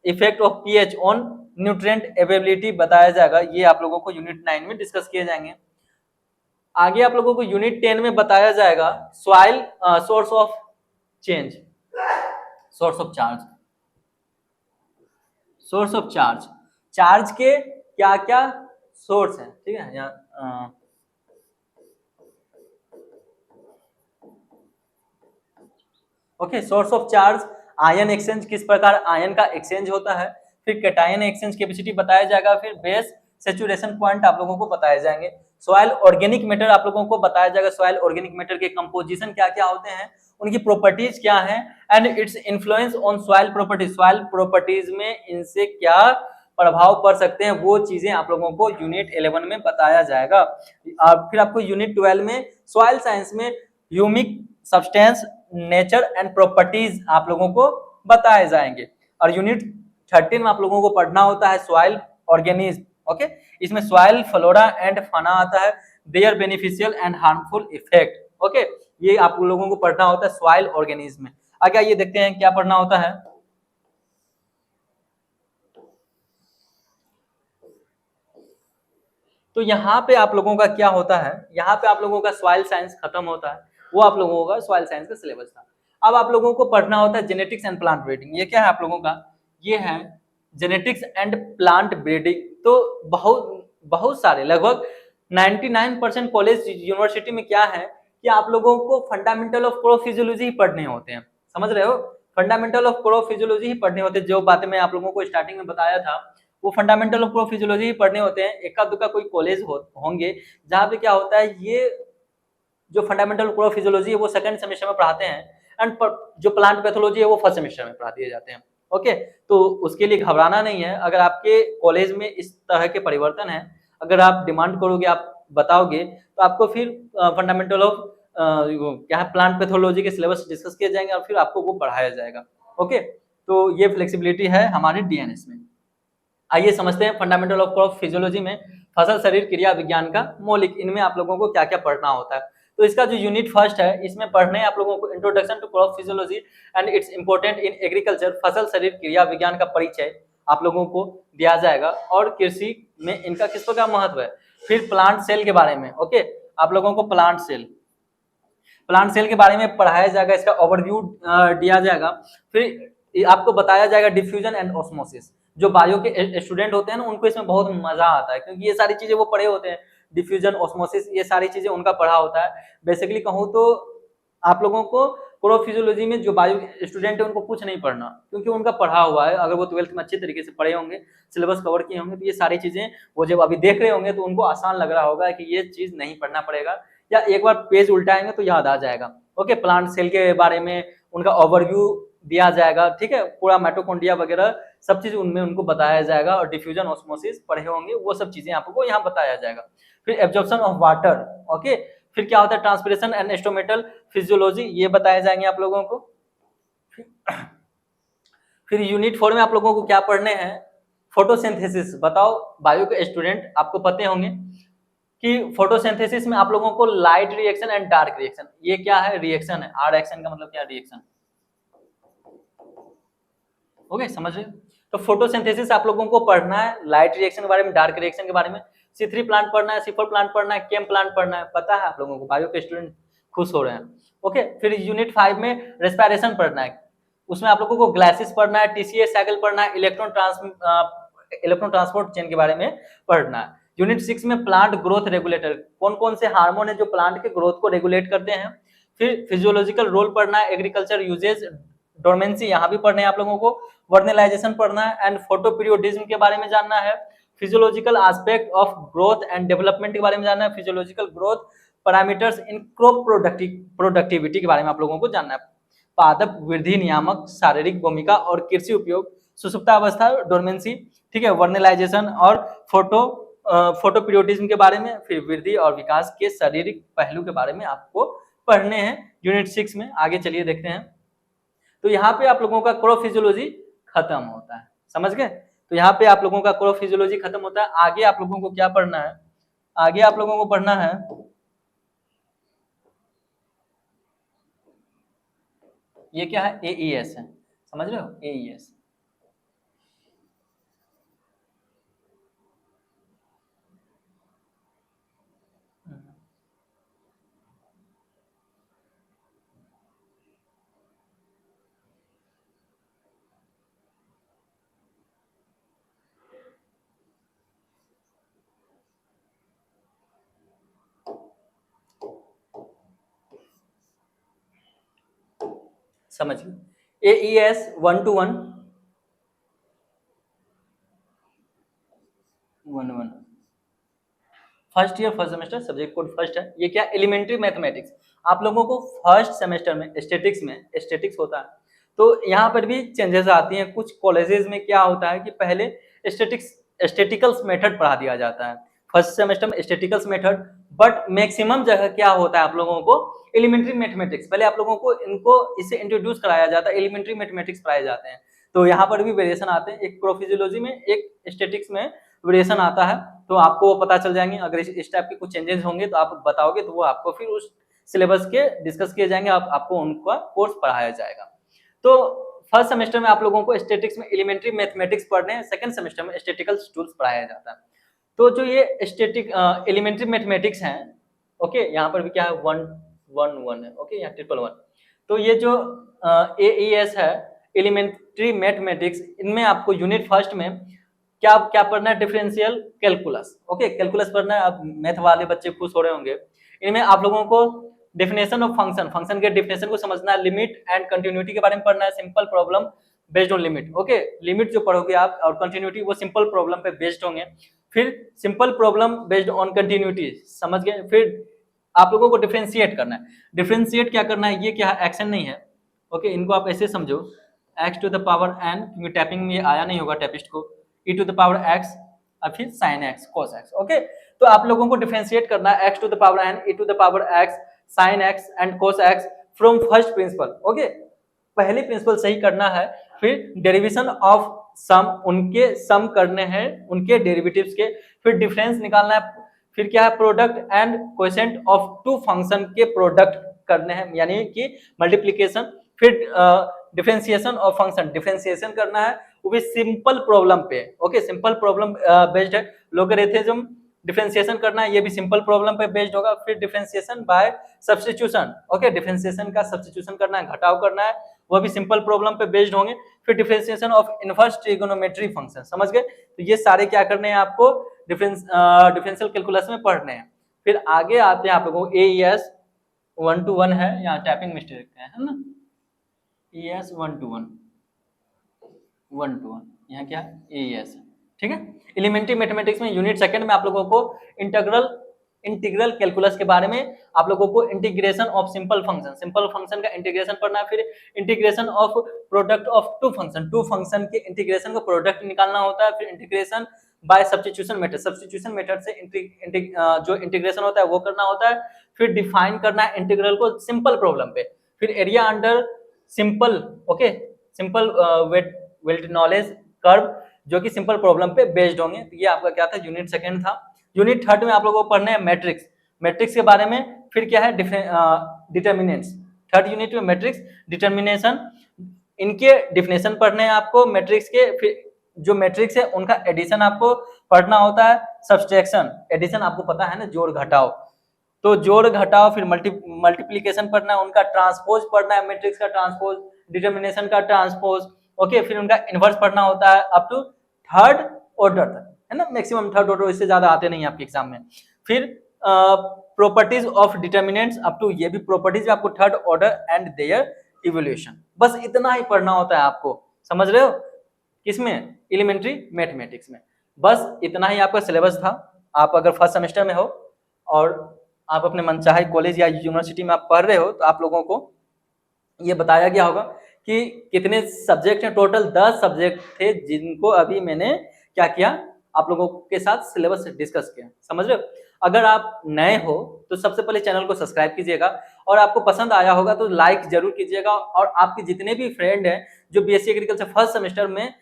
effect of pH on nutrient availability बताया जाएगा। ये आप लोगों को यूनिट 9 में डिस्कस किए जाएंगे। आगे आप लोगों को यूनिट 10 में बताया जाएगा soil source of change, source of charge, source of charge, charge के क्या क्या सोर्स हैं, ठीक है। यहाँ okay, source of charge, ion exchange, किस प्रकार आयन का एक्सचेंज होता है। फिर कैटायन एक्सचेंज कैपेसिटी बताया जाएगा। फिर बेस सैचुरेशन पॉइंट आप लोगों को बताए जाएंगे। सॉइल ऑर्गेनिक मैटर आप लोगों को बताया जाएगा, सॉइल ऑर्गेनिक मैटर के कंपोजिशन क्या क्या होते हैं, उनकी प्रॉपर्टीज क्या है and its influence on soil properties, soil properties में इनसे क्या प्रभाव पड़ सकते हैं, वो चीजें आप लोगों को यूनिट 11 में बताया जाएगा। फिर आपको यूनिट 12 में सॉइल साइंस में humic substance, nature and properties आप लोगों को बताए जाएंगे। और यूनिट 13 में आप लोगों को पढ़ना होता है सॉइल ऑर्गेनिज्म, ओके, इसमें सॉइल फ्लोरा एंड फाना आता है, their beneficial and harmful effect, okay, ये आप लोगों को पढ़ना होता है सॉइल ऑर्गेनिज्म में। आगे आइए देखते हैं क्या पढ़ना होता है। तो यहाँ पे आप लोगों का क्या होता है, यहाँ पे आप लोगों का सॉइल साइंस खत्म होता है, वो आप लोगों का सॉइल साइंस का सिलेबस था। अब आप लोगों को पढ़ना होता है जेनेटिक्स एंड प्लांट ब्रीडिंग। ये क्या है आप लोगों का, ये है जेनेटिक्स एंड प्लांट ब्रीडिंग। तो बहुत सारे लगभग 99% कॉलेज यूनिवर्सिटी में क्या है कि आप लोगों को फंडामेंटल ऑफ क्रॉप फिजियोलॉजी ही पढ़ने होते हैं, समझ रहे हो, फंडामेंटल ऑफ क्रॉप फिजियोलॉजी ही पढ़ने होते हैं। जो बातें मैं आप लोगों को स्टार्टिंग में बताया था वो फंडामेंटल ऑफ क्रॉप फिजियोलॉजी ही पढ़ने होते हैं। एका दुका कोई कॉलेज होंगे जहाँ पे क्या होता है, ये जो फंडामेंटल क्रॉप फिजियोलॉजी है वो सेकंड सेमेस्टर में पढ़ाते हैं एंड जो प्लांट पैथोलॉजी है वो फर्स्ट सेमेस्टर में पढ़ा दिए जाते हैं, ओके। तो उसके लिए घबराना नहीं है, अगर आपके कॉलेज में इस तरह के परिवर्तन है, अगर आप डिमांड करोगे, आप बताओगे, तो आपको फिर फंडामेंटल ऑफ क्या है प्लांट पैथोलॉजी के सिलेबस डिस्कस किए जाएंगे और फिर आपको वो पढ़ाया जाएगा, ओके। तो ये फ्लेक्सिबिलिटी है हमारे डीएनएस में। आइए समझते हैं फंडामेंटल ऑफ क्रॉप फिजियोलॉजी में फसल शरीर क्रिया विज्ञान का मौलिक, इनमें आप लोगों को क्या क्या पढ़ना होता है। तो इसका जो यूनिट फर्स्ट है इसमें पढ़ने आप लोगों को introduction to crop physiology and its important in agriculture, फसल शरीर क्रिया विज्ञान का परिचय आप लोगों को दिया जाएगा और कृषि में इनका किस प्रकार महत्व है। फिर प्लांट सेल के बारे में, ओके, आप लोगों को प्लांट सेल के बारे में पढ़ाया जाएगा, इसका ओवरव्यू दिया जाएगा। फिर आपको बताया जाएगा डिफ्यूजन एंड ऑस्मोसिस। जो बायो के स्टूडेंट होते हैं ना उनको इसमें बहुत मजा आता है क्योंकि ये सारी चीजें वो पढ़े होते हैं, डिफ्यूजन, ऑस्मोसिस, ये सारी चीजें उनका पढ़ा होता है। बेसिकली कहूँ तो आप लोगों को क्रॉप फिजियोलॉजी में जो बायो स्टूडेंट है उनको कुछ नहीं पढ़ना क्योंकि उनका पढ़ा हुआ है, अगर वो 12th में अच्छे तरीके से पढ़े होंगे, सिलेबस कवर किए होंगे, तो ये सारी चीजें वो जब अभी देख रहे होंगे तो उनको आसान लग रहा होगा कि ये चीज नहीं पढ़ना पड़ेगा या एक बार पेज उल्टाएंगे तो याद आ जाएगा, ओके। प्लांट सेल के बारे में उनका ओवरव्यू दिया जाएगा, ठीक है, पूरा माइटोकॉन्ड्रिया वगैरह सब चीज उनमें उनको बताया जाएगा, और डिफ्यूजन ऑस्मोसिस पढ़े होंगे, वो सब चीजें आपको यहाँ बताया जाएगा। फिर एब्जॉर्प्शन ऑफ वाटर, ओके, फिर क्या होता है ट्रांसपिरेशन एंड इंस्ट्रूमेंटल फिजियोलॉजी, ये बताए जाएंगे आप लोगों को। फिर यूनिट 4 में आप लोगों को क्या पढ़ने हैं, फोटोसिंथेसिस। बताओ बायो के स्टूडेंट आपको पते होंगे कि फोटोसिंथेसिस में आप लोगों को light reaction and dark reaction, ये क्या है, रिएक्शन है, आर एक्शन का मतलब क्या, रिएक्शन, ओके, समझ रहे हो। तो फोटोसिंथेसिस आप लोगों को पढ़ना है, लाइट रिएक्शन के बारे में, डार्क रिएक्शन के बारे में, C3 प्लांट पढ़ना है, C4 प्लांट पढ़ना है, केम प्लांट पढ़ना है, पता है आप लोगों को, बायो के स्टूडेंट खुश हो रहे हैं, ओके। फिर यूनिट 5 में रेस्पिरेशन पढ़ना है, उसमें आप लोगों को ग्लासेस पढ़ना है, TCA साइकिल पढ़ना है, इलेक्ट्रॉन ट्रांसपोर्ट चेन के बारे में पढ़ना है। यूनिट 6 में प्लांट ग्रोथ रेगुलेटर, कौन कौन से हार्मोन है जो प्लांट के ग्रोथ को रेगुलेट करते हैं। फिर फिजियोलॉजिकल रोल पढ़ना है, एग्रीकल्चर यूजेज, डोरमेंसी यहाँ भी पढ़ने हैं आप लोगों को, वर्नलाइजेशन पढ़ना है, एंड फोटोपीरियोडिज्म के बारे में जानना है, physiological aspect of growth and development के बारे में जानना है, physiological growth parameters in crop productivity के बारे में आप लोगों को जानना है, पादप वृद्धि नियामक, शारीरिक भूमिका और कृषि उपयोग, सुषुप्तावस्था, डोरमेंसी, ठीक है, वर्नलाइजेशन और फोटोपीरियोडिज्म के बारे में, फिर वृद्धि और विकास के शारीरिक पहलू के बारे में आपको पढ़ने हैं यूनिट 6 में। आगे चलिए देखते हैं। तो यहाँ पे आप लोगों का क्रोफिजियोलॉजी खत्म होता है, समझ गए। तो यहाँ पे आप लोगों का क्रोफिजियोलॉजी खत्म होता है। आगे आप लोगों को क्या पढ़ना है, आगे आप लोगों को पढ़ना है, ये क्या है, AES है, समझ रहे हो, AES। समझिए AES 1 to 1 first year first semester, subject code first है। ये क्या, एलिमेंट्री मैथमेटिक्स। आप लोगों को फर्स्ट सेमेस्टर में स्टैटिक्स होता है, तो यहाँ पर भी चेंजेस आती हैं। कुछ कॉलेजेस में क्या होता है कि पहले स्टैटिकल्स मेथड पढ़ा दिया जाता है फर्स्ट सेमेस्टर में, स्टैटिकल्स मेथड, बट मैक्सिमम जगह क्या होता है आप लोगों को एलिमेंट्री मैथमेटिक्स, पहले आप लोगों को इनको इसे इंट्रोड्यूस कराया जाता है, एलिमेंट्री मैथमेटिक्स पढ़ाए जाते हैं। तो यहाँ पर भी वेरिएशन आते हैं, एक प्रोफिजियोलॉजी में, एक स्टैटिक्स में वेरिएशन आता है, तो आपको वो पता चल जाएंगे। अगर इस टाइप के कुछ चेंजेस होंगे तो आप बताओगे, तो वो आपको फिर उस सिलेबस के डिस्कस किए जाएंगे, आपको उनका कोर्स पढ़ाया जाएगा। तो फर्स्ट सेमेस्टर में आप लोगों को स्टैटिक्स में एलिमेंट्री मैथमेटिक्स पढ़ने हैं, सेकंड सेमेस्टर में स्टैटिकल टूल्स पढ़ाया जाता है। तो जो ये स्टैटिक एलिमेंट्री मैथमेटिक्स हैं, ओके, यहाँ पर भी क्या है 111 है, ओके, यहाँ 111। तो ये जो AES है एलिमेंट्री मैथमेटिक्स, इनमें आपको यूनिट फर्स्ट में क्या क्या पढ़ना है, डिफरेंशियल कैलकुलस, ओके, कैलकुलस पढ़ना है। अब मैथ वाले बच्चे खुश हो रहे होंगे। इनमें आप लोगों को डेफिनेशन ऑफ फंक्शन के डेफिनेशन को समझना है, लिमिट एंड कंटिन्यूटी के बारे में पढ़ना है, simple problem based on limit, okay, limit जो पढ़ोगे आप और कंटिन्यूटी वो सिंपल प्रॉब्लम पे बेस्ड होंगे। फिर simple problem based on continuity, समझ गए। फिर आप लोगों को डिफरेंशिएट करना है, डिफरेंशिएट क्या करना है, ये क्या है, एक्शन नहीं है, ओके, इनको आप ऐसे समझो, x to the power n, क्योंकि टाइपिंग में आया नहीं होगा टाइपिस्ट को, e to the power x और फिर sin x cos x, okay. तो आप लोगों को डिफरेंशिएट करना है x to the power n, e to the power x, sin x and cos x from first principle, okay, पहले प्रिंसिपल सही करना है। फिर डेरिवेशन ऑफ सम, उनके सम करने हैं उनके डेरिवेटिव्स के, फिर डिफरेंस निकालना है, फिर क्या है product and coefficient of two function के प्रोडक्ट करने हैं, यानी कि मल्टीप्लिकेशन। फिर डिफरेंशिएशन ऑफ फंक्शन, डिफरेंशिएशन करना है वो भी सिंपल प्रॉब्लम पे, ओके, सिंपल प्रॉब्लम बेस्ड है। लोगरिथम डिफरेंशिएशन करना है, ये भी सिंपल प्रॉब्लम पे बेस्ड होगा। फिर differentiation by substitution, okay, differentiation का सब्स्टिट्यूशन करना है, घटाव करना है, वो भी सिंपल प्रॉब्लम पे बेस्ड होंगे। फिर differentiation of inverse trigonometry function, समझ गए। तो ये सारे क्या करने हैं आपको डिफरेंशियल कैलकुलस में पढ़ने हैं। फिर आगे आते हैं आप लोगों को AES 1 to 1 है, यहाँ टाइपिंग मिस्टेक है ना, AES 1 to 1 यहाँ क्या AES है, ठीक है। एलिमेंट्री मैथमेटिक्स में यूनिट सेकंड में आप लोगों को इंटीग्रल इंटीग्रल कैलकुलस के बारे में आप लोगों को इंटीग्रेशन ऑफ सिंपल फंक्शन का इंटीग्रेशन पढ़ना है, फिर integration of product of two function के इंटीग्रेशन का प्रोडक्ट निकालना होता है, फिर इंटीग्रेशन बाय सब्स्टिट्यूशन मेथड से जो इंटीग्रेशन होता है वो करना होता है, फिर डिफाइन करना है इंटीग्रल को सिंपल प्रॉब्लम पे, फिर area under simple simple belt knowledge curve जो कि सिंपल प्रॉब्लम पे बेस्ड होंगे। तो ये आपका क्या था, यूनिट सेकंड था। यूनिट थर्ड में आप लोगों को पढ़ने हैं मैट्रिक्स के बारे में, फिर क्या है डिटर्मिनेंट्स। थर्ड यूनिट में मैट्रिक्स डिटर्मिनेशन, इनके डिफिनेशन पढ़ने हैं आपको मैट्रिक्स के, फिर जो मैट्रिक्स है उनका एडिशन आपको पढ़ना होता है, सब्सट्रैक्शन एडिशन आपको पता है ना, जोड़ घटाव, तो जोड़ घटाव, फिर मल्टीप्लिकेशन पढ़ना है, उनका ट्रांसपोज पढ़ना है, मैट्रिक्स का ट्रांसपोज, डिटर्मिनेशन का ट्रांसपोज, ओके, फिर उनका इनवर्स पढ़ना होता है अप टू थर्ड ऑर्डर तक, है ना, मैक्सिमम थर्ड ऑर्डर, इससे ज्यादा आते नहीं आपके एग्जाम में। फिर properties of determinants up to, ये भी प्रॉपर्टीज आपको third order and their evolution, बस इतना ही पढ़ना होता है आपको, समझ रहे हो, किसमें, एलिमेंट्री मैथमेटिक्स में, बस इतना ही आपका सिलेबस था। आप अगर फर्स्ट सेमेस्टर में हो और आप अपने मनचाहे कॉलेज या यूनिवर्सिटी में आप पढ़ रहे हो, तो आप लोगों को ये बताया गया होगा कि कितने सब्जेक्ट हैं, टोटल 10 सब्जेक्ट थे जिनको अभी मैंने क्या किया, आप लोगों के साथ सिलेबस डिस्कस किया, समझ रहे हो। अगर आप नए हो तो सबसे पहले चैनल को सब्सक्राइब कीजिएगा, और आपको पसंद आया होगा तो लाइक जरूर कीजिएगा, और आपके जितने भी फ्रेंड हैं जो बीएससी एग्रीकल्चर फर्स्ट सेमेस्टर में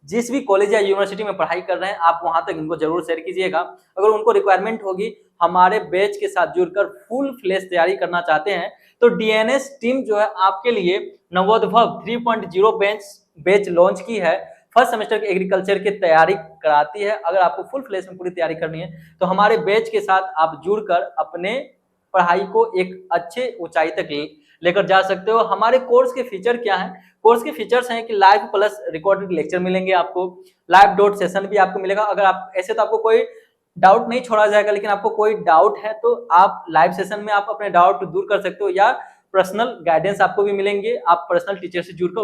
जिस भी कॉलेज या यूनिवर्सिटी में पढ़ाई कर रहे हैं, आप वहां तक इनको जरूर शेयर कीजिएगा। अगर उनको रिक्वायरमेंट होगी हमारे बैच के साथ जुड़कर फुल फ्लेश तैयारी करना चाहते हैं, तो डीएनएस टीम जो है आपके लिए नवोद्भव 3.0 बैच लॉन्च की है, फर्स्ट सेमेस्टर के एग्रीकल्चर की तैयारी कराती है। अगर आपको फुल फ्लेश में पूरी तैयारी करनी है तो हमारे बैच के साथ आप जुड़कर अपने पढ़ाई को एक अच्छे ऊंचाई तक लेकर जा सकते हो। हमारे कोर्स के फीचर क्या है, कोर्स के फीचर्स हैं कि लाइव प्लस रिकॉर्डेड लेक्चर मिलेंगे आपको, लाइव डॉट सेशन भी आपको मिलेगा। अगर आप ऐसे तो आपको कोई डाउट नहीं छोड़ा जाएगा, लेकिन आपको कोई डाउट है तो आप लाइव सेशन में आप अपने डाउट दूर कर सकते हो, या पर्सनल गाइडेंस आपको भी मिलेंगे, आप पर्सनल टीचर से जुड़कर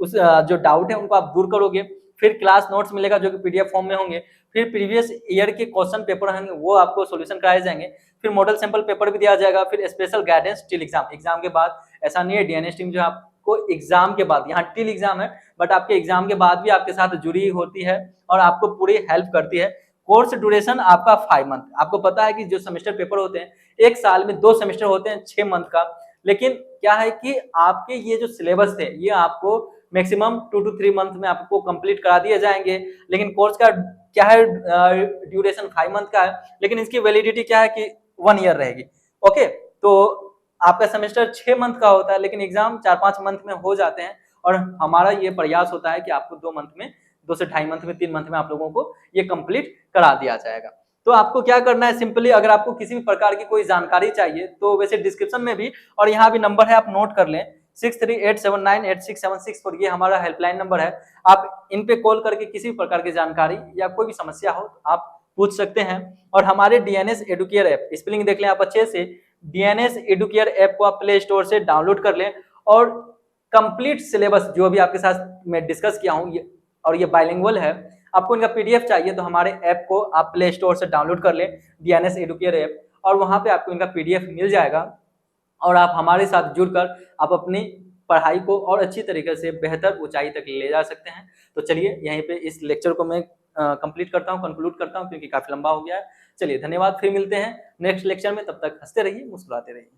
उस जो डाउट है उनको आप दूर करोगे। फिर क्लास नोट्स मिलेगा जो कि पीडीएफ फॉर्म में होंगे, फिर प्रीवियस ईयर के क्वेश्चन पेपर होंगे वो आपको सॉल्यूशन कराए जाएंगे, फिर मॉडल सैंपल पेपर भी दिया जाएगा, फिर स्पेशल गाइडेंस टिल एग्जाम के बाद। ऐसा नहीं है, डीएनएस टीम जो है आपको एग्जाम के बाद, यहाँ टिल एग्जाम है बट आपके एग्जाम के बाद भी आपके साथ जुड़ी होती है और आपको पूरी हेल्प करती है। कोर्स ड्यूरेशन आपका 5 मंथ, आपको पता है कि जो सेमेस्टर पेपर होते हैं एक साल में 2 सेमेस्टर होते हैं 6 मंथ का, लेकिन क्या है कि आपके ये जो सिलेबस थे ये आपको मैक्सिमम 2 to 3 मंथ में आपको कंप्लीट करा दिए जाएंगे। लेकिन कोर्स का क्या है, ड्यूरेशन 5 मंथ का है, लेकिन इसकी वैलिडिटी क्या है कि 1 ईयर रहेगी। ओके, तो आपका सेमेस्टर 6 मंथ का होता है, लेकिन एग्जाम 4-5 मंथ में हो जाते हैं, और हमारा ये प्रयास होता है कि आपको 2 मंथ में, 2 से 2.5 मंथ में, 3 मंथ में आप लोगों को ये कंप्लीट करा दिया जाएगा। तो आपको क्या करना है, सिंपली अगर आपको किसी भी प्रकार की कोई जानकारी चाहिए तो वैसे डिस्क्रिप्शन में भी और यहाँ भी नंबर है, आप नोट कर लें 6387986676 पर, ये हमारा हेल्पलाइन नंबर है। आप इन पे कॉल करके किसी भी प्रकार की जानकारी या कोई भी समस्या हो तो आप पूछ सकते हैं। और हमारे डीएनएस एडुकेयर ऐप, स्पेलिंग देख लें आप अच्छे से, डीएनएस एडुकेयर ऐप को आप प्ले स्टोर से डाउनलोड कर लें, और कंप्लीट सिलेबस जो भी आपके साथ मैं डिस्कस किया हूँ और ये बाइलिंगुअल है, आपको इनका पीडीएफ चाहिए तो हमारे ऐप को आप प्ले स्टोर से डाउनलोड कर लें, डीएनएस एडुकेयर ऐप, और वहां पे आपको इनका पीडीएफ मिल जाएगा, और आप हमारे साथ जुड़कर आप अपनी पढ़ाई को और अच्छी तरीके से बेहतर ऊंचाई तक ले जा सकते हैं। तो चलिए यहीं पे इस लेक्चर को मैं कंप्लीट करता हूँ, कंक्लूड करता हूँ, क्योंकि काफी लंबा हो गया है। चलिए धन्यवाद, फिर मिलते हैं नेक्स्ट लेक्चर में, तब तक हंसते रहिए, मुस्कुराते रहिए।